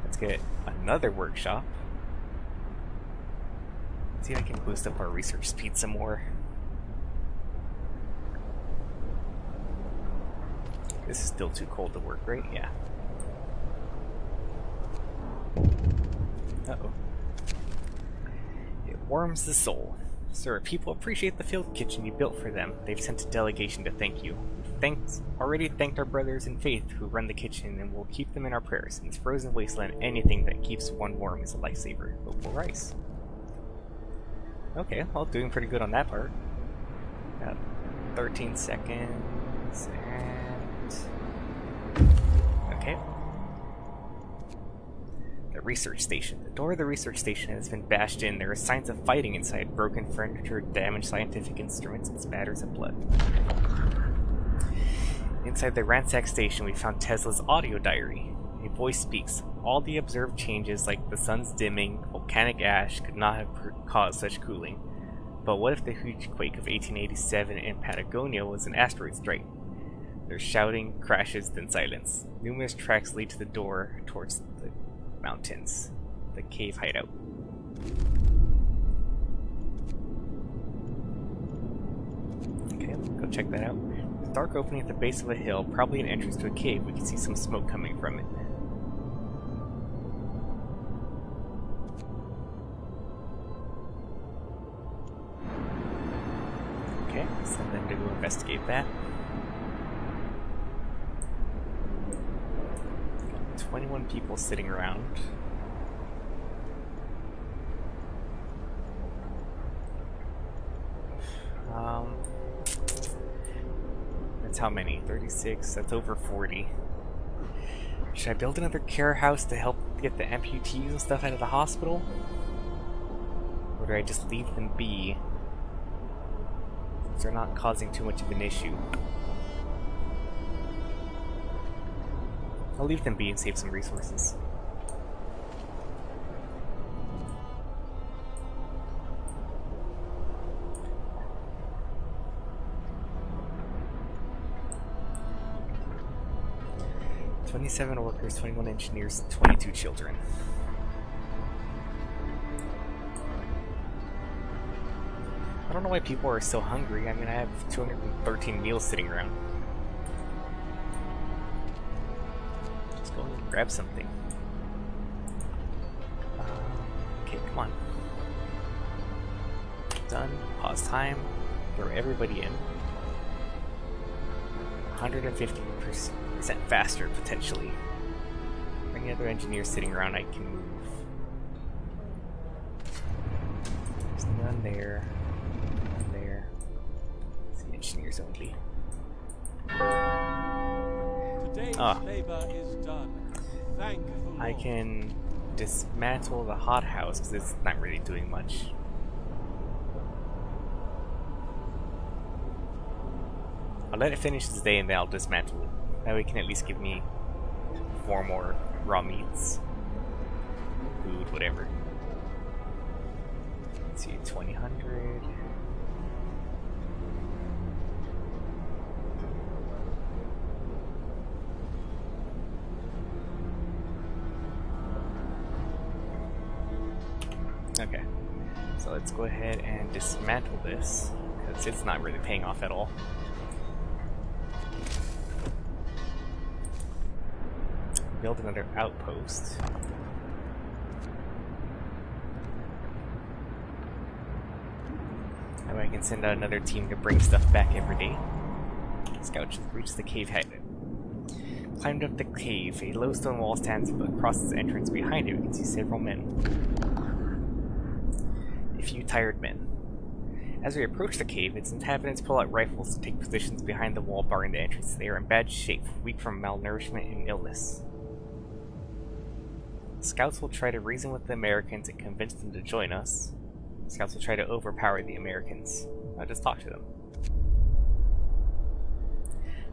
let's get another workshop. See if I can boost up our research speed some more. This is still too cold to work, right? Yeah. Uh-oh. It warms the soul. Sir, people appreciate the field kitchen you built for them. They've sent a delegation to thank you. Already thanked our brothers in faith who run the kitchen, and we'll keep them in our prayers. In this frozen wasteland, anything that keeps one warm is a lifesaver. Local rice. Okay, well, doing pretty good on that part. Got 13 seconds, and... okay. The research station. The door of the research station has been bashed in. There are signs of fighting inside. Broken furniture, damaged scientific instruments, and spatters of blood. Inside the ransacked station, we found Tesla's audio diary. A voice speaks. All the observed changes, like the sun's dimming, volcanic ash, could not have caused such cooling. But what if the huge quake of 1887 in Patagonia was an asteroid strike? There's shouting, crashes, then silence. Numerous tracks lead to the door towards the mountains. The cave hideout. Okay, let's go check that out. There's a dark opening at the base of a hill, probably an entrance to a cave. We can see some smoke coming from it. Okay, send them to go investigate that. 21 people sitting around. That's how many? 36? That's over 40. Should I build another care house to help get the amputees and stuff out of the hospital? Or do I just leave them be? Since they're not causing too much of an issue. I'll leave them be and save some resources. "27 workers, 21 engineers, 22 children." I don't know why people are so hungry. I mean, I have 213 meals sitting around. Grab something. Okay, come on. Done. Pause time. Throw everybody in. 150% faster, potentially. Any other engineers sitting around I can move. There's none there. None there. It's the engineers only. Today's labor is done. Thank the Lord. I can dismantle the hothouse because it's not really doing much. I'll let it finish this day and then I'll dismantle it. That way it can at least give me 4 more raw meats. Food, whatever. Let's see, 2000. Okay, so let's go ahead and dismantle this, because it's not really paying off at all. Build another outpost. That way I can send out another team to bring stuff back every day. Scout just reached the cave head. Climbed up the cave. A low stone wall stands across its entrance. Behind it, we can see several men. A few tired men. As we approach the cave, its inhabitants pull out rifles to take positions behind the wall barring the entrance. They are in bad shape, weak from malnourishment and illness. Scouts will try to reason with the Americans and convince them to join us. Scouts will try to overpower the Americans. I'll just talk to them.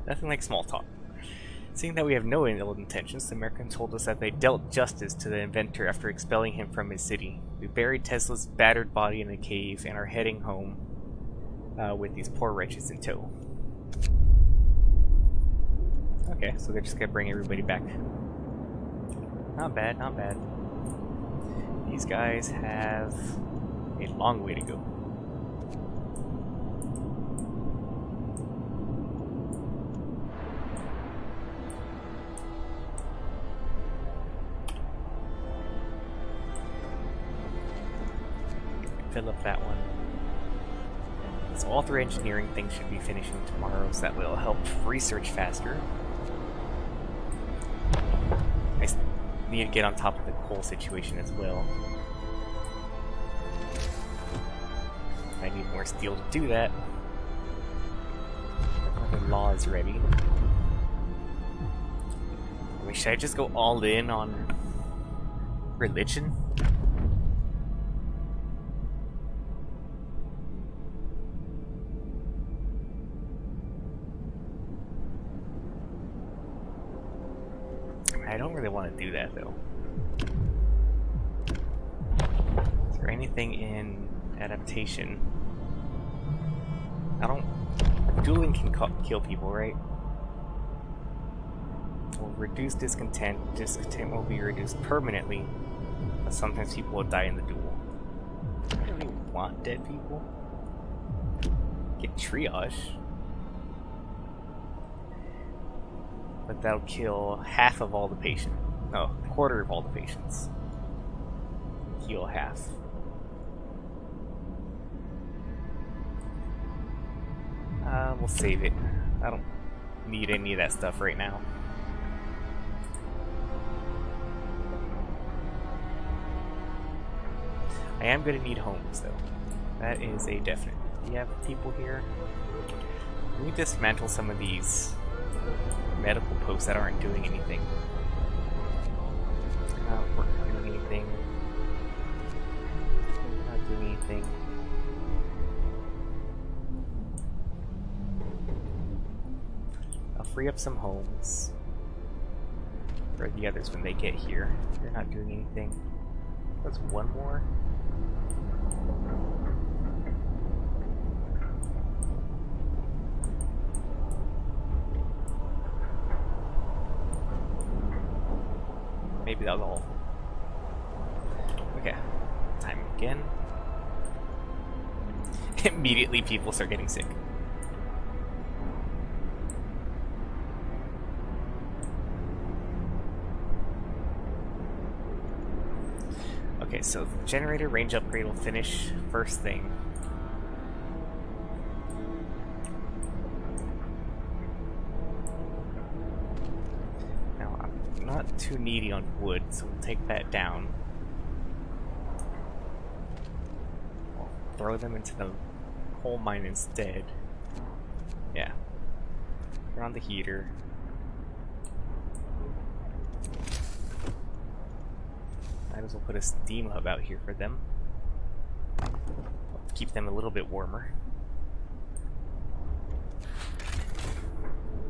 Nothing like small talk. Seeing that we have no ill intentions, the Americans told us that they dealt justice to the inventor after expelling him from his city. We buried Tesla's battered body in a cave and are heading home with these poor wretches in tow. Okay, so they're just gonna bring everybody back. Not bad, not bad. These guys have a long way to go. Fill up that one. So all 3 engineering things should be finishing tomorrow, so that will help research faster. I need to get on top of the coal situation as well. I need more steel to do that. The law is ready. Wait, should I just go all in on Religion? I don't really want to do that though. Is there anything in adaptation? I don't... Dueling can kill people, right? Will reduce discontent. Discontent will be reduced permanently, but sometimes people will die in the duel. I don't really want dead people. Get triage. But that'll kill half of all the patients. No, a quarter of all the patients. Heal half. We'll save it. I don't need any of that stuff right now. I am going to need homes, though. That is a definite. Do you have people here? Let me dismantle some of these medical posts that aren't doing anything. Not doing anything. Not doing anything. I'll free up some homes for the others when they get here. They're not doing anything. That's one more. Maybe that was all. Okay. Time again. Immediately people start getting sick. Okay, so the generator range upgrade will finish first thing. Now, I'm not too needy on wood, so we'll take that down. We'll throw them into the coal mine instead. Yeah. Turn on the heater. Might as well put a steam hub out here for them. Keep them a little bit warmer.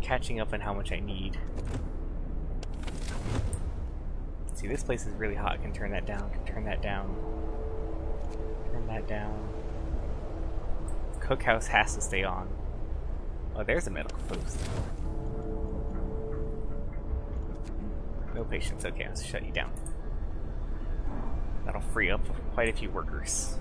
Catching up on how much I need. See, this place is really hot. I can turn that down, turn that down. Turn that down. Cookhouse has to stay on. Oh, there's a medical post. No patients. Okay, let's shut you down. That'll free up quite a few workers.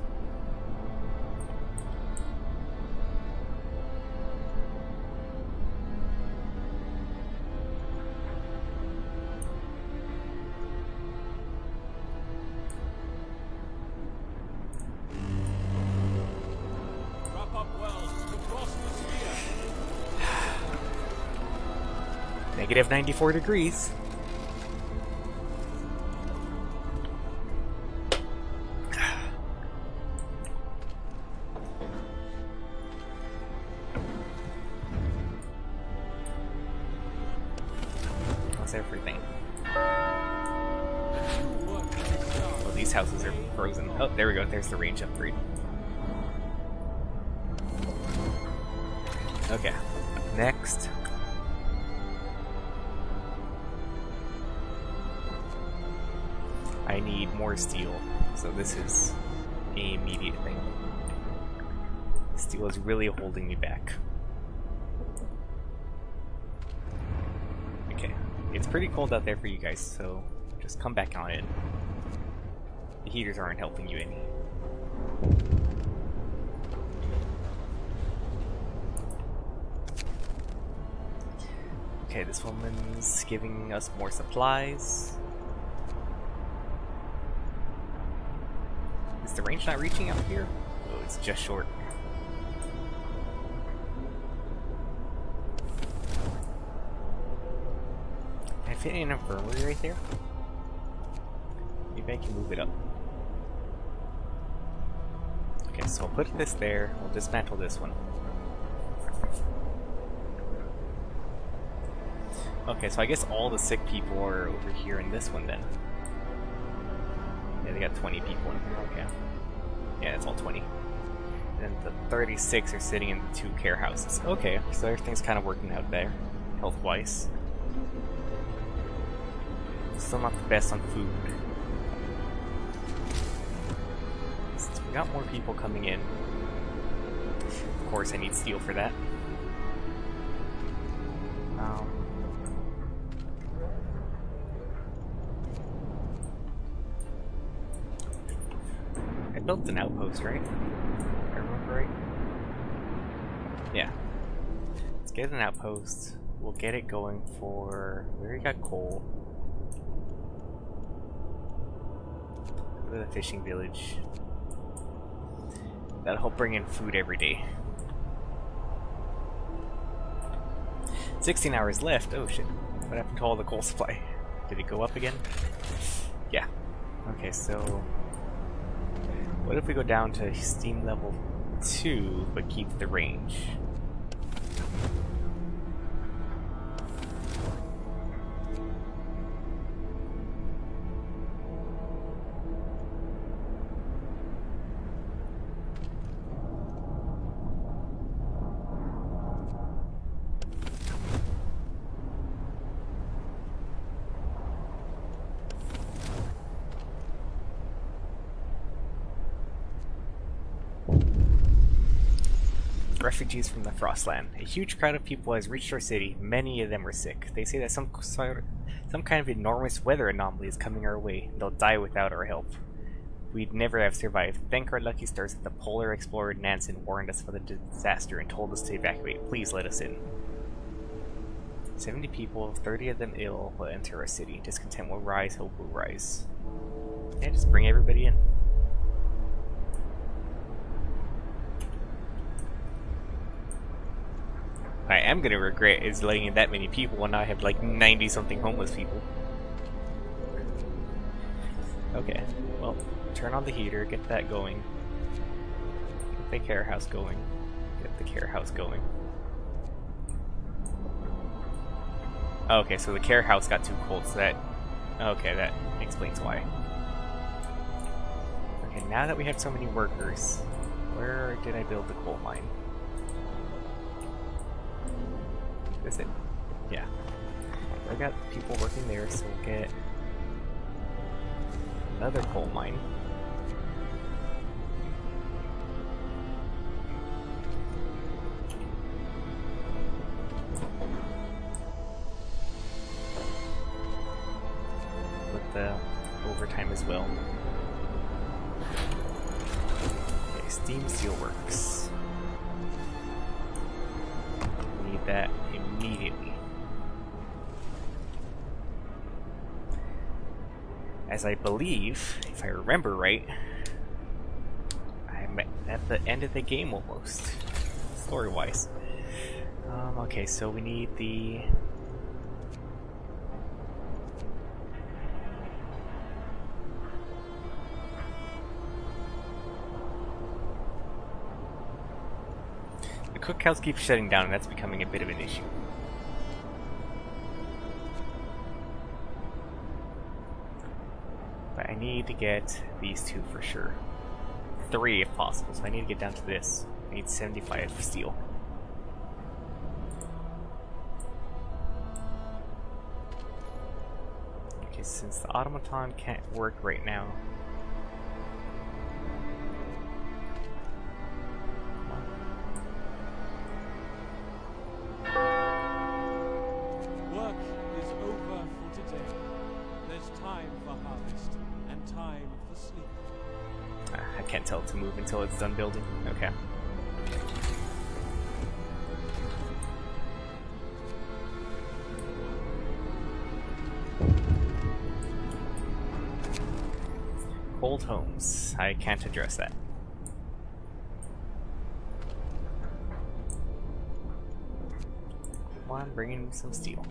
Wrap up well to cross the sphere. Negative 94 degrees. Everything. Oh, these houses are frozen. Oh, there we go. There's the range upgrade. Okay. Next. I need more steel. So this is an immediate thing. Steel is really holding me back. It's pretty cold out there for you guys, so just come back on in. The heaters aren't helping you any. Okay, this woman's giving us more supplies. Is the range not reaching out here? Oh, it's just short. Fit an infirmary right there? Maybe I can move it up. Okay, so I'll put this there. We'll dismantle this one. Okay, so I guess all the sick people are over here in this one then. they got 20 people in here. Okay. Yeah, it's all 20. And the 36 are sitting in the 2 care houses. Okay, so everything's kind of working out there, health-wise. Still not the best on food. So we got more people coming in. Of course, I need steel for that. I built an outpost, right? If I remember right. Yeah. Let's get an outpost. We'll get it going for... We already got coal. Go to the fishing village. That'll help bring in food every day. 16 hours left. Oh shit. What happened to all the coal supply? Did it go up again? Yeah. Okay, so... what if we go down to steam level 2, but keep the range? Refugees from the Frostland. A huge crowd of people has reached our city. Many of them are sick. They say that some kind of enormous weather anomaly is coming our way. They'll die without our help. We'd never have survived. Thank our lucky stars that the polar explorer Nansen warned us of the disaster and told us to evacuate. Please let us in. 70 people, 30 of them ill, will enter our city. Discontent will rise, hope will rise. Yeah, just bring everybody in. I am gonna regret is letting in that many people when I have like 90 something homeless people. Okay, well, turn on the heater, get that going. Get the care house going. Get the care house going. Okay, so the care house got too cold, so that... okay, that explains why. Okay, now that we have so many workers, where did I build the coal mine? Is it? Yeah. I got people working there, so we'll get another coal mine. With the overtime as well. Okay, steam steelworks. Need that immediately. As I believe, if I remember right, I'm at the end of the game almost, story-wise. Okay, so we need the... the cookhouse keeps shutting down, and that's becoming a bit of an issue. But I need to get these 2 for sure. 3 if possible, so I need to get down to this. I need 75 steel. Okay, since the automaton can't work right now, I can't tell it to move until it's done building. Okay. Cold homes. I can't address that. Come on, bring in some steel.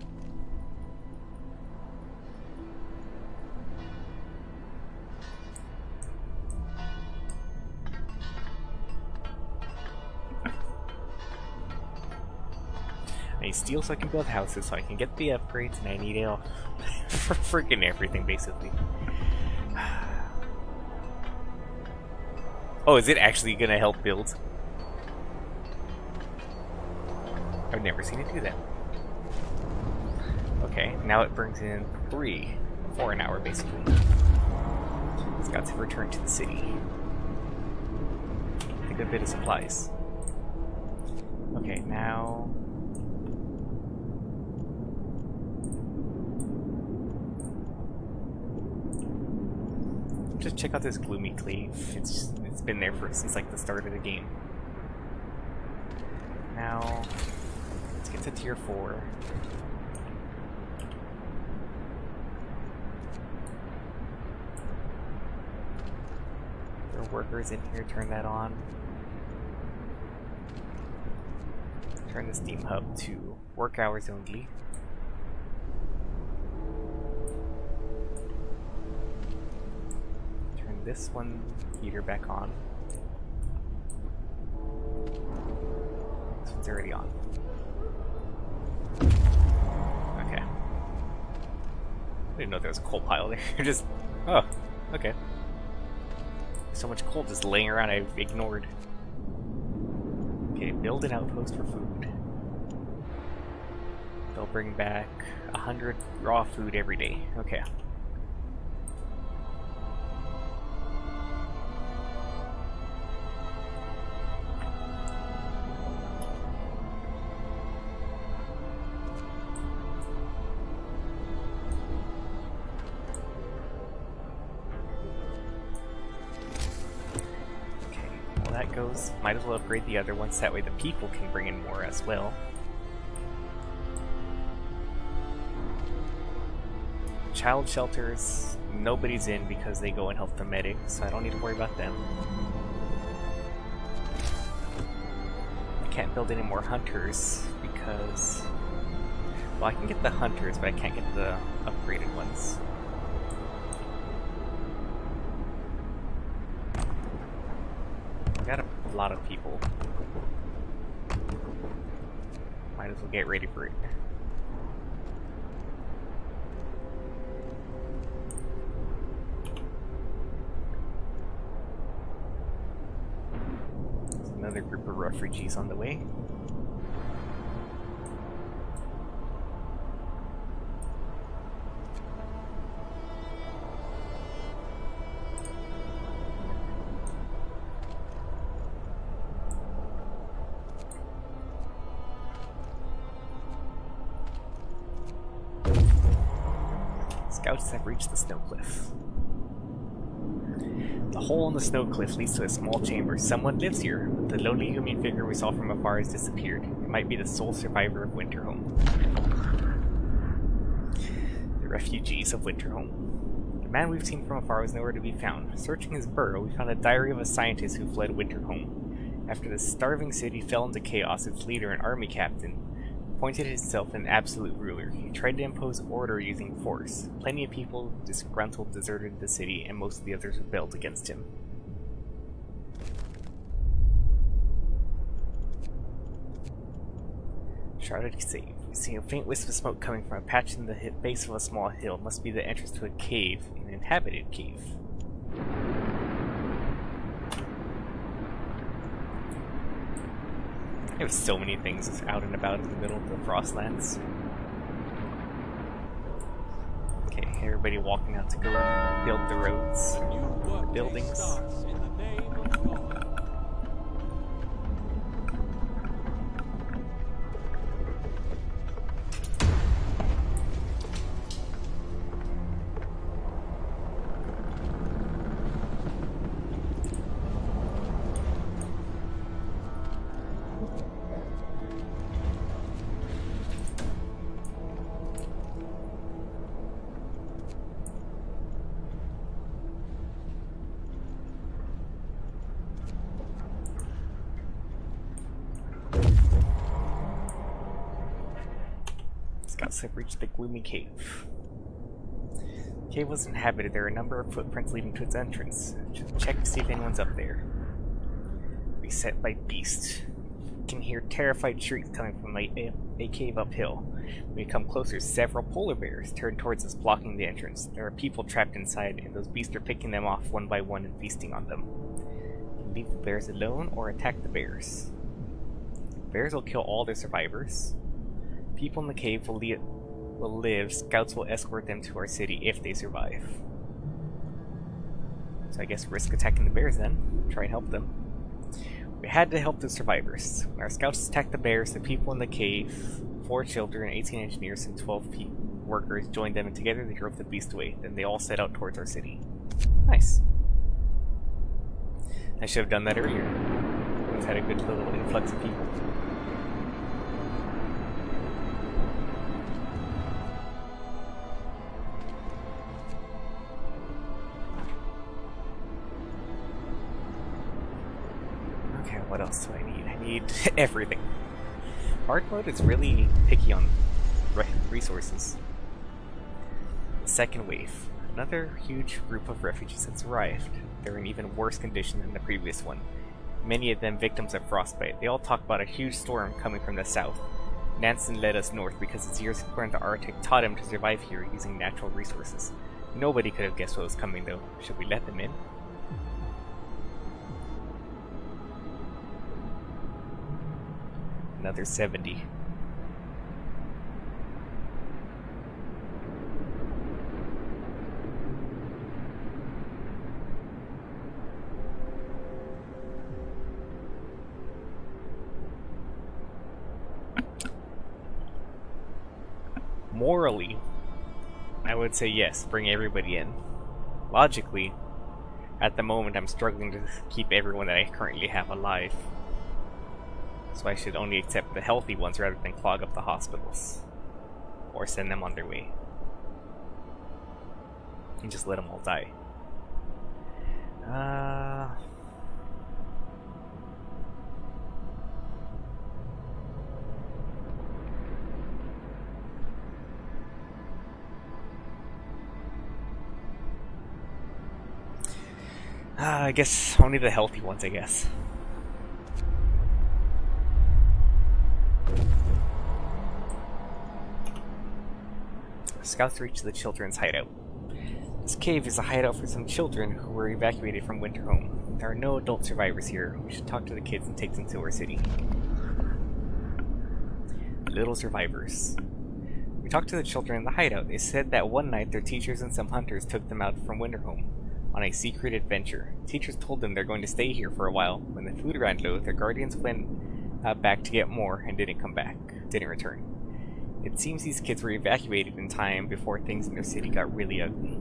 I need steel so I can build houses, so I can get the upgrades, and I need it for freaking everything, basically. Oh, is it actually gonna help build? I've never seen it do that. Okay, now it brings in 4 an hour basically. It's got to return to the city. Take a bit of supplies. Okay, now... just check out this gloomy cleave. It's been there since like the start of the game. Now, let's get to tier 4. There are workers in here, turn that on. Turn the Steam Hub to work hours only. Turn this one heater back on. This one's already on. Okay. I didn't know there was a coal pile there. Just, oh, okay. So much coal just laying around I've ignored. Okay, build an outpost for food. They'll bring back 100 raw food every day. Okay. Goes. Might as well upgrade the other ones, that way the people can bring in more as well. Child shelters, nobody's in because they go and help the medic, so I don't need to worry about them. I can't build any more hunters because... well, I can get the hunters, but I can't get the upgraded ones. Got a lot of people. Might as well get ready for it. There's another group of refugees on the way. Scouts have reached the snow cliff. The hole in the snow cliff leads to a small chamber. Someone lives here, but the lonely human figure we saw from afar has disappeared. It might be the sole survivor of Winterhome. The refugees of Winterhome. The man we've seen from afar was nowhere to be found. Searching his burrow, we found a diary of a scientist who fled Winterhome. After the starving city fell into chaos, its leader, an army captain, appointed himself an absolute ruler. He tried to impose order using force. Plenty of people, disgruntled, deserted the city, and most of the others rebelled against him. Shrouded save. We see a faint wisp of smoke coming from a patch in the base of a small hill. It must be the entrance to a cave, an inhabited cave. There's so many things out and about in the middle of the Frostlands. Okay, everybody walking out to go build the roads, the buildings. Scouts have reached the gloomy cave. The cave was inhabited. There are a number of footprints leading to its entrance. Check to see if anyone's up there. Beset by beasts. You can hear terrified shrieks coming from a cave uphill. When we come closer, several polar bears turn towards us, blocking the entrance. There are people trapped inside, and those beasts are picking them off one by one and feasting on them. leave the bears alone or attack the bears. Bears will kill all their survivors. People in the cave will live. Scouts will escort them to our city if they survive. So I guess risk attacking the bears then. Try and help them. We had to help the survivors. When our scouts attacked the bears, the people in the cave, 4 children, 18 engineers, and 12 workers joined them, and together they drove the beast away. Then they all set out towards our city. Nice. I should have done that earlier. We've had a good little influx of people. Okay, what else do I need? I need everything. Hard mode is really picky on resources. The second wave. Another huge group of refugees has arrived. They're in even worse condition than the previous one. Many of them victims of frostbite. They all talk about a huge storm coming from the south. Nansen led us north because his years exploring the Arctic taught him to survive here using natural resources. Nobody could have guessed what was coming though. Should we let them in? Another 70. Morally, I would say yes, bring everybody in. Logically, at the moment I'm struggling to keep everyone that I currently have alive. So I should only accept the healthy ones rather than clog up the hospitals. Or send them on their way. And just let them all die. I guess only the healthy ones, I guess. Scouts reach the children's hideout. This cave is a hideout for some children who were evacuated from Winterhome. There are no adult survivors here. We should talk to the kids and take them to our city. Little survivors. We talked to the children in the hideout. They said that one night their teachers and some hunters took them out from Winterhome on a secret adventure. Teachers told them they're going to stay here for a while. When the food ran low, their guardians went back to get more and didn't return. It seems these kids were evacuated in time before things in their city got really ugly.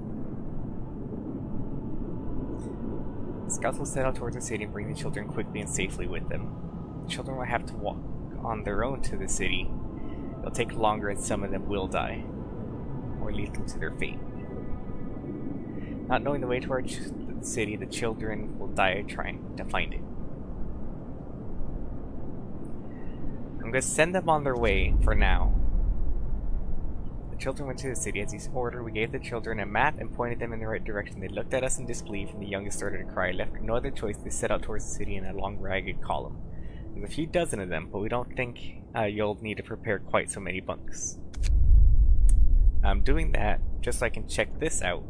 Scouts will set out towards the city and bring the children quickly and safely with them. The children will have to walk on their own to the city. It'll take longer and some of them will die, or lead them to their fate. Not knowing the way to our city, the children will die trying to find it. I'm going to send them on their way for now. The children went to the city. As he ordered, we gave the children a map and pointed them in the right direction. They looked at us in disbelief, and the youngest started to cry. Left with no other choice, they set out towards the city in a long, ragged column. There's a few dozen of them, but we don't think you'll need to prepare quite so many bunks. I'm doing that just so I can check this out,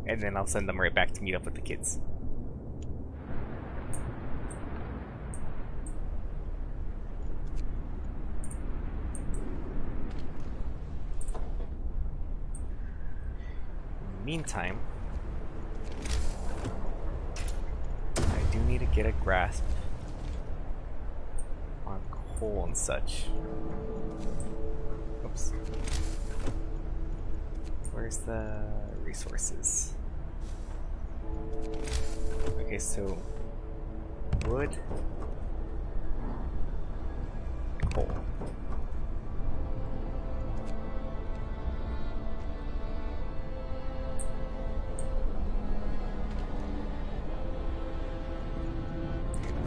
and then I'll send them right back to meet up with the kids. Meantime, I do need to get a grasp on coal and such. Oops. Where's the resources? Okay, so wood, coal.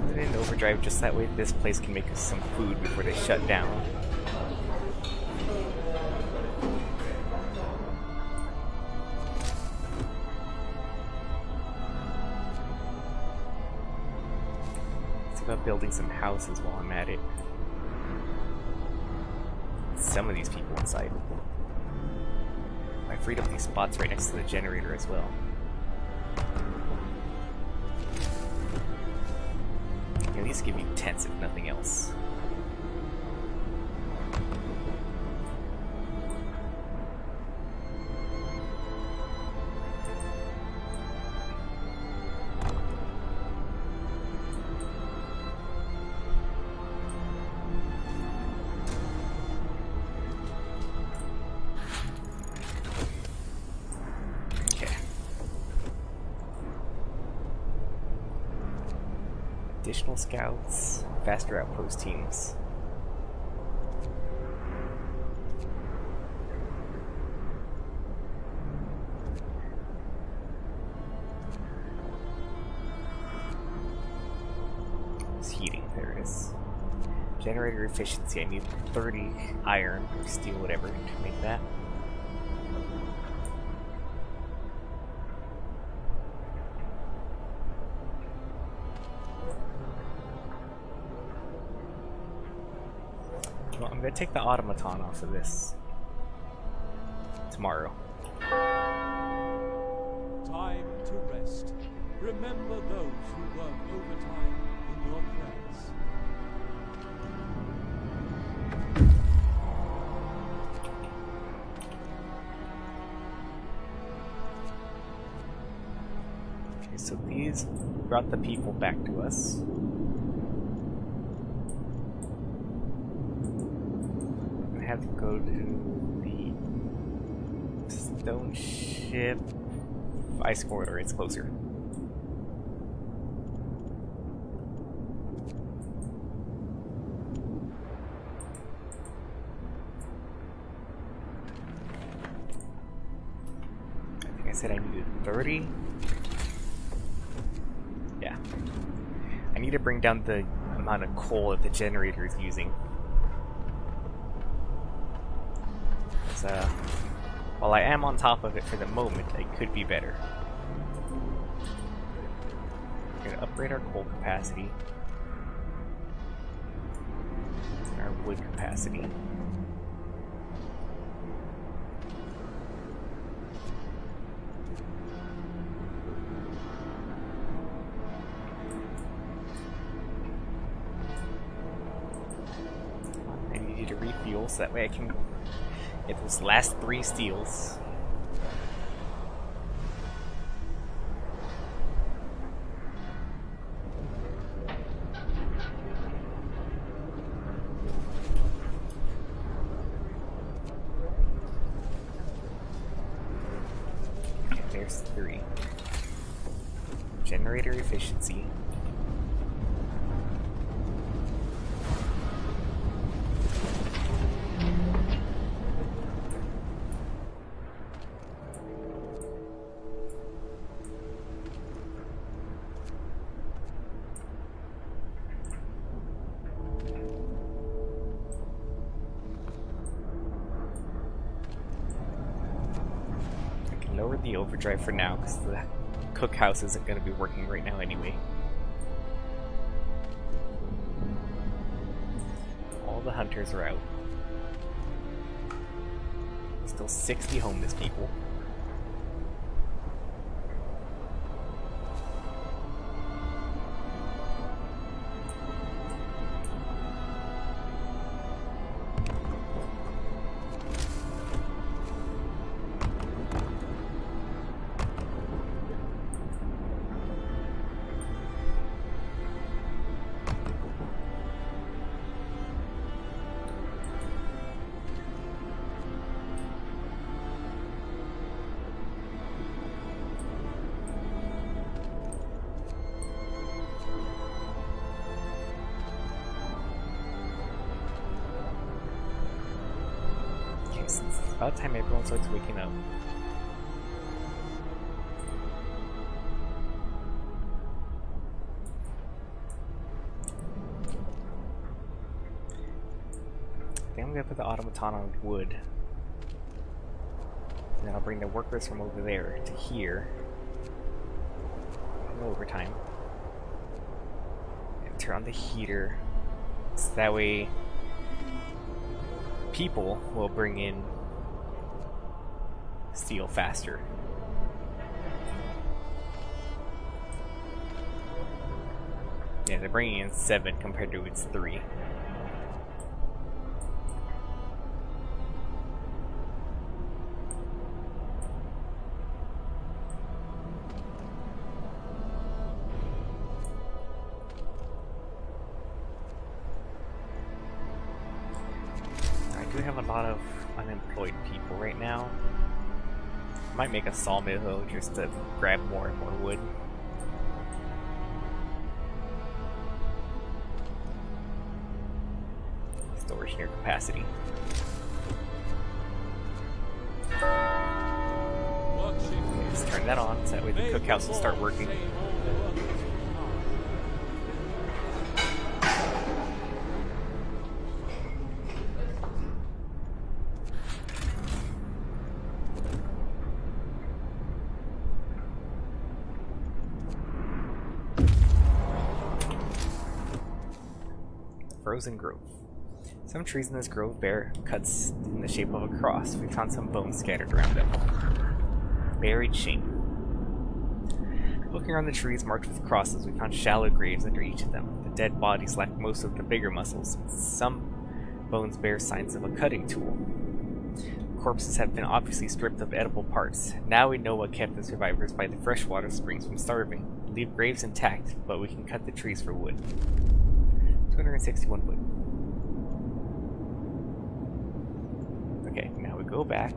Put it in overdrive just that way this place can make us some food before they shut down. About building some houses while I'm at it. Some of these people inside. I freed up these spots right next to the generator as well. At least give you tents, if nothing else. Additional scouts, faster outpost teams. It's heating, there it is. Generator efficiency, I need 30 iron or steel, whatever, to make that. Well, I'm gonna take the automaton off of this tomorrow. Time to rest. Remember those who work overtime in your prayers. Okay, so these brought the people back to us. Have to go to the stone ship ice corridor. It's closer. I think I said I needed 30. Yeah. I need to bring down the amount of coal that the generator is using. While I am on top of it for the moment, it could be better. We're going to upgrade our coal capacity. Our wood capacity. I need you to refuel so that way I can get those last 3 steels. Okay, there's 3. Generator efficiency. Lower the overdrive for now, because the cookhouse isn't going to be working right now anyway. All the hunters are out. Still 60 homeless people. It's about time everyone starts waking up. I think I'm gonna put the automaton on wood. And then I'll bring the workers from over there to here. No overtime. And turn on the heater. So that way people will bring in steel faster. Yeah, they're bringing in 7 compared to its 3. I do have a lot of unemployed people right now. Might make a sawmill just to grab more and more wood. Storage near capacity. Just turn that on so that way the cookhouse will start working. Frozen grove. Some trees in this grove bear cuts in the shape of a cross. We found some bones scattered around them. Buried shame. Looking around the trees marked with crosses, we found shallow graves under each of them. The dead bodies lacked most of the bigger muscles. Some bones bear signs of a cutting tool. Corpses have been obviously stripped of edible parts. Now we know what kept the survivors by the freshwater springs from starving. Leave graves intact, but we can cut the trees for wood. 261 wood. Okay, now we go back.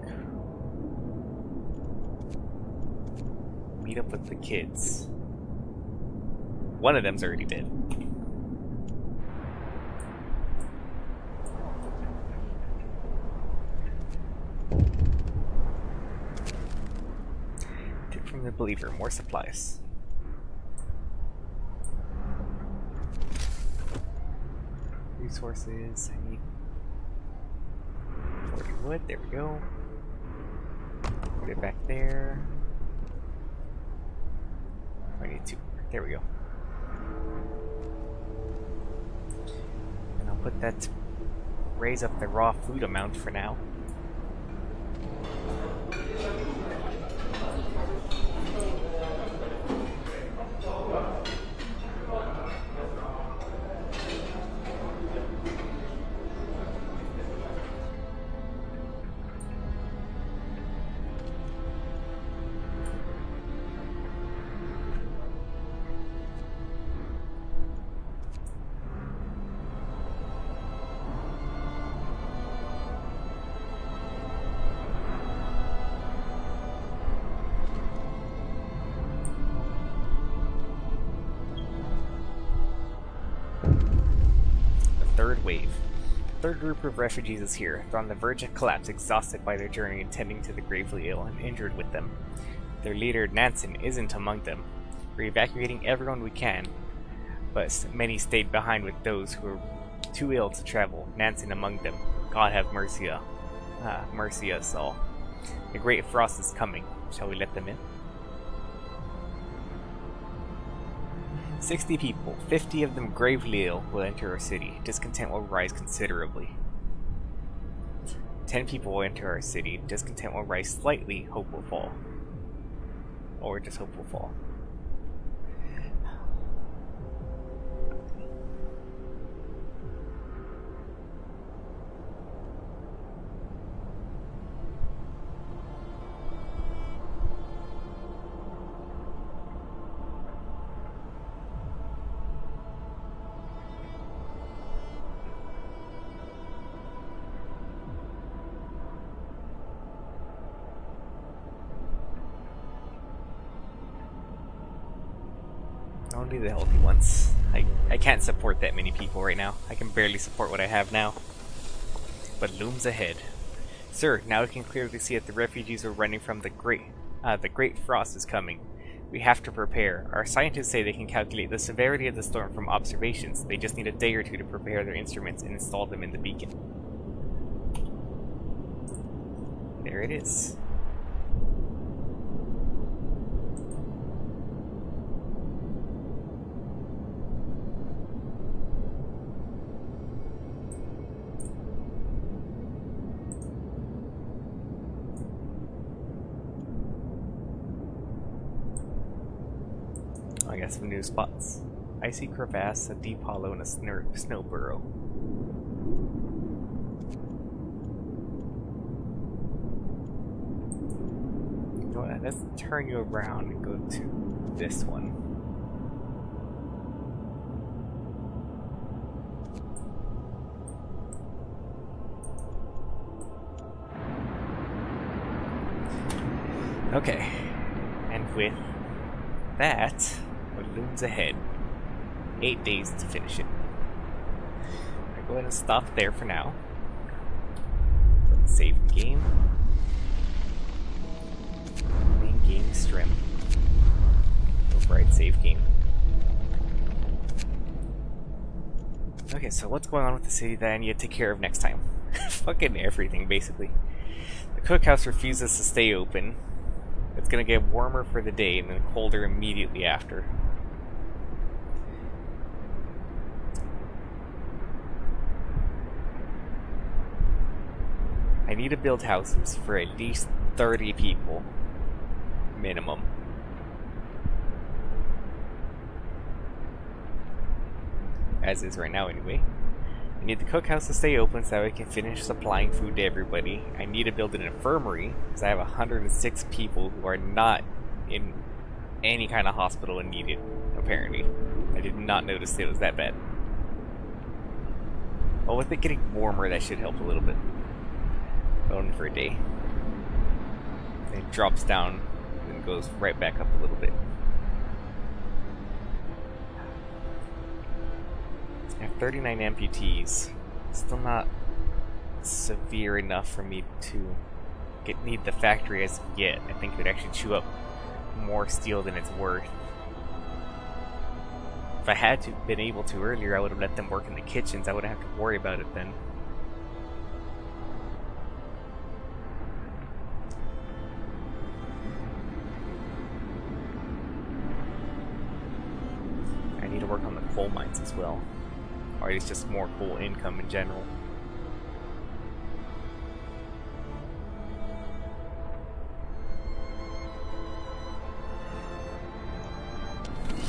Meet up with the kids. One of them's already dead. Tip from the believer, more supplies. Resources, I need 40 wood, there we go. Put it back there. I need 2, there we go. And I'll put that to raise up the raw food amount for now. Third wave. Third group of refugees is here. They're on the verge of collapse, exhausted by their journey and tending to the gravely ill and injured with them. Their leader, Nansen, isn't among them. We're evacuating everyone we can, but many stayed behind with those who are too ill to travel, Nansen among them. God have mercy, mercy us all. The great frost is coming. Shall we let them in? 60 people, 50 of them gravely ill, will enter our city. Discontent will rise considerably. 10 people will enter our city. Discontent will rise slightly. Hope will fall. Or just hope will fall. Only the healthy ones. I can't support that many people right now. I can barely support what I have now. But looms ahead. Sir, now we can clearly see that the refugees are running from the great frost is coming. We have to prepare. Our scientists say they can calculate the severity of the storm from observations. They just need a day or two to prepare their instruments and install them in the beacon. There it is. I got some new spots. icy crevasse, a deep hollow, and a snow burrow. You know what? Let's turn you around and go to this one. Okay, and with that, what looms ahead? 8 days to finish it. I'll go ahead and stop there for now. Save the game. Main game stream. Override save game. Okay, so what's going on with the city that I need to take care of next time? Fucking everything, basically. The cookhouse refuses to stay open. It's gonna get warmer for the day and then colder immediately after. I need to build houses for at least 30 people. Minimum. As is right now anyway. I need the cookhouse to stay open so I can finish supplying food to everybody. I need to build an infirmary because I have 106 people who are not in any kind of hospital and need it, apparently. I did not notice it was that bad. Well, with it getting warmer, that should help a little bit. Only for a day. Then it drops down and goes right back up a little bit. I have 39 amputees. Still not severe enough for me to need the factory as of yet. I think it would actually chew up more steel than it's worth. If I had been able to earlier, I would have let them work in the kitchens. I wouldn't have to worry about it then. I need to work on the coal mines as well. Or it's just more coal income in general.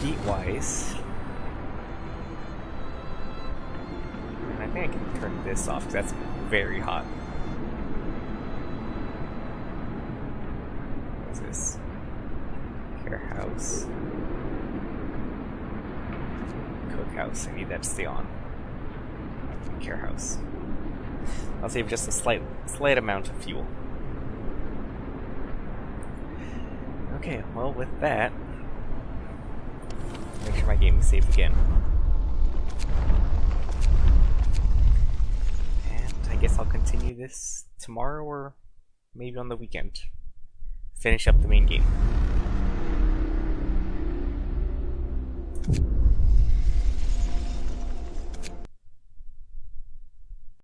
Heat-wise, and I think I can turn this off because that's very hot. What's this? Care house. Cookhouse. I need that to stay on. Care house. I'll save just a slight amount of fuel. Okay, well with that, make sure my game is saved again. And I guess I'll continue this tomorrow or maybe on the weekend. Finish up the main game.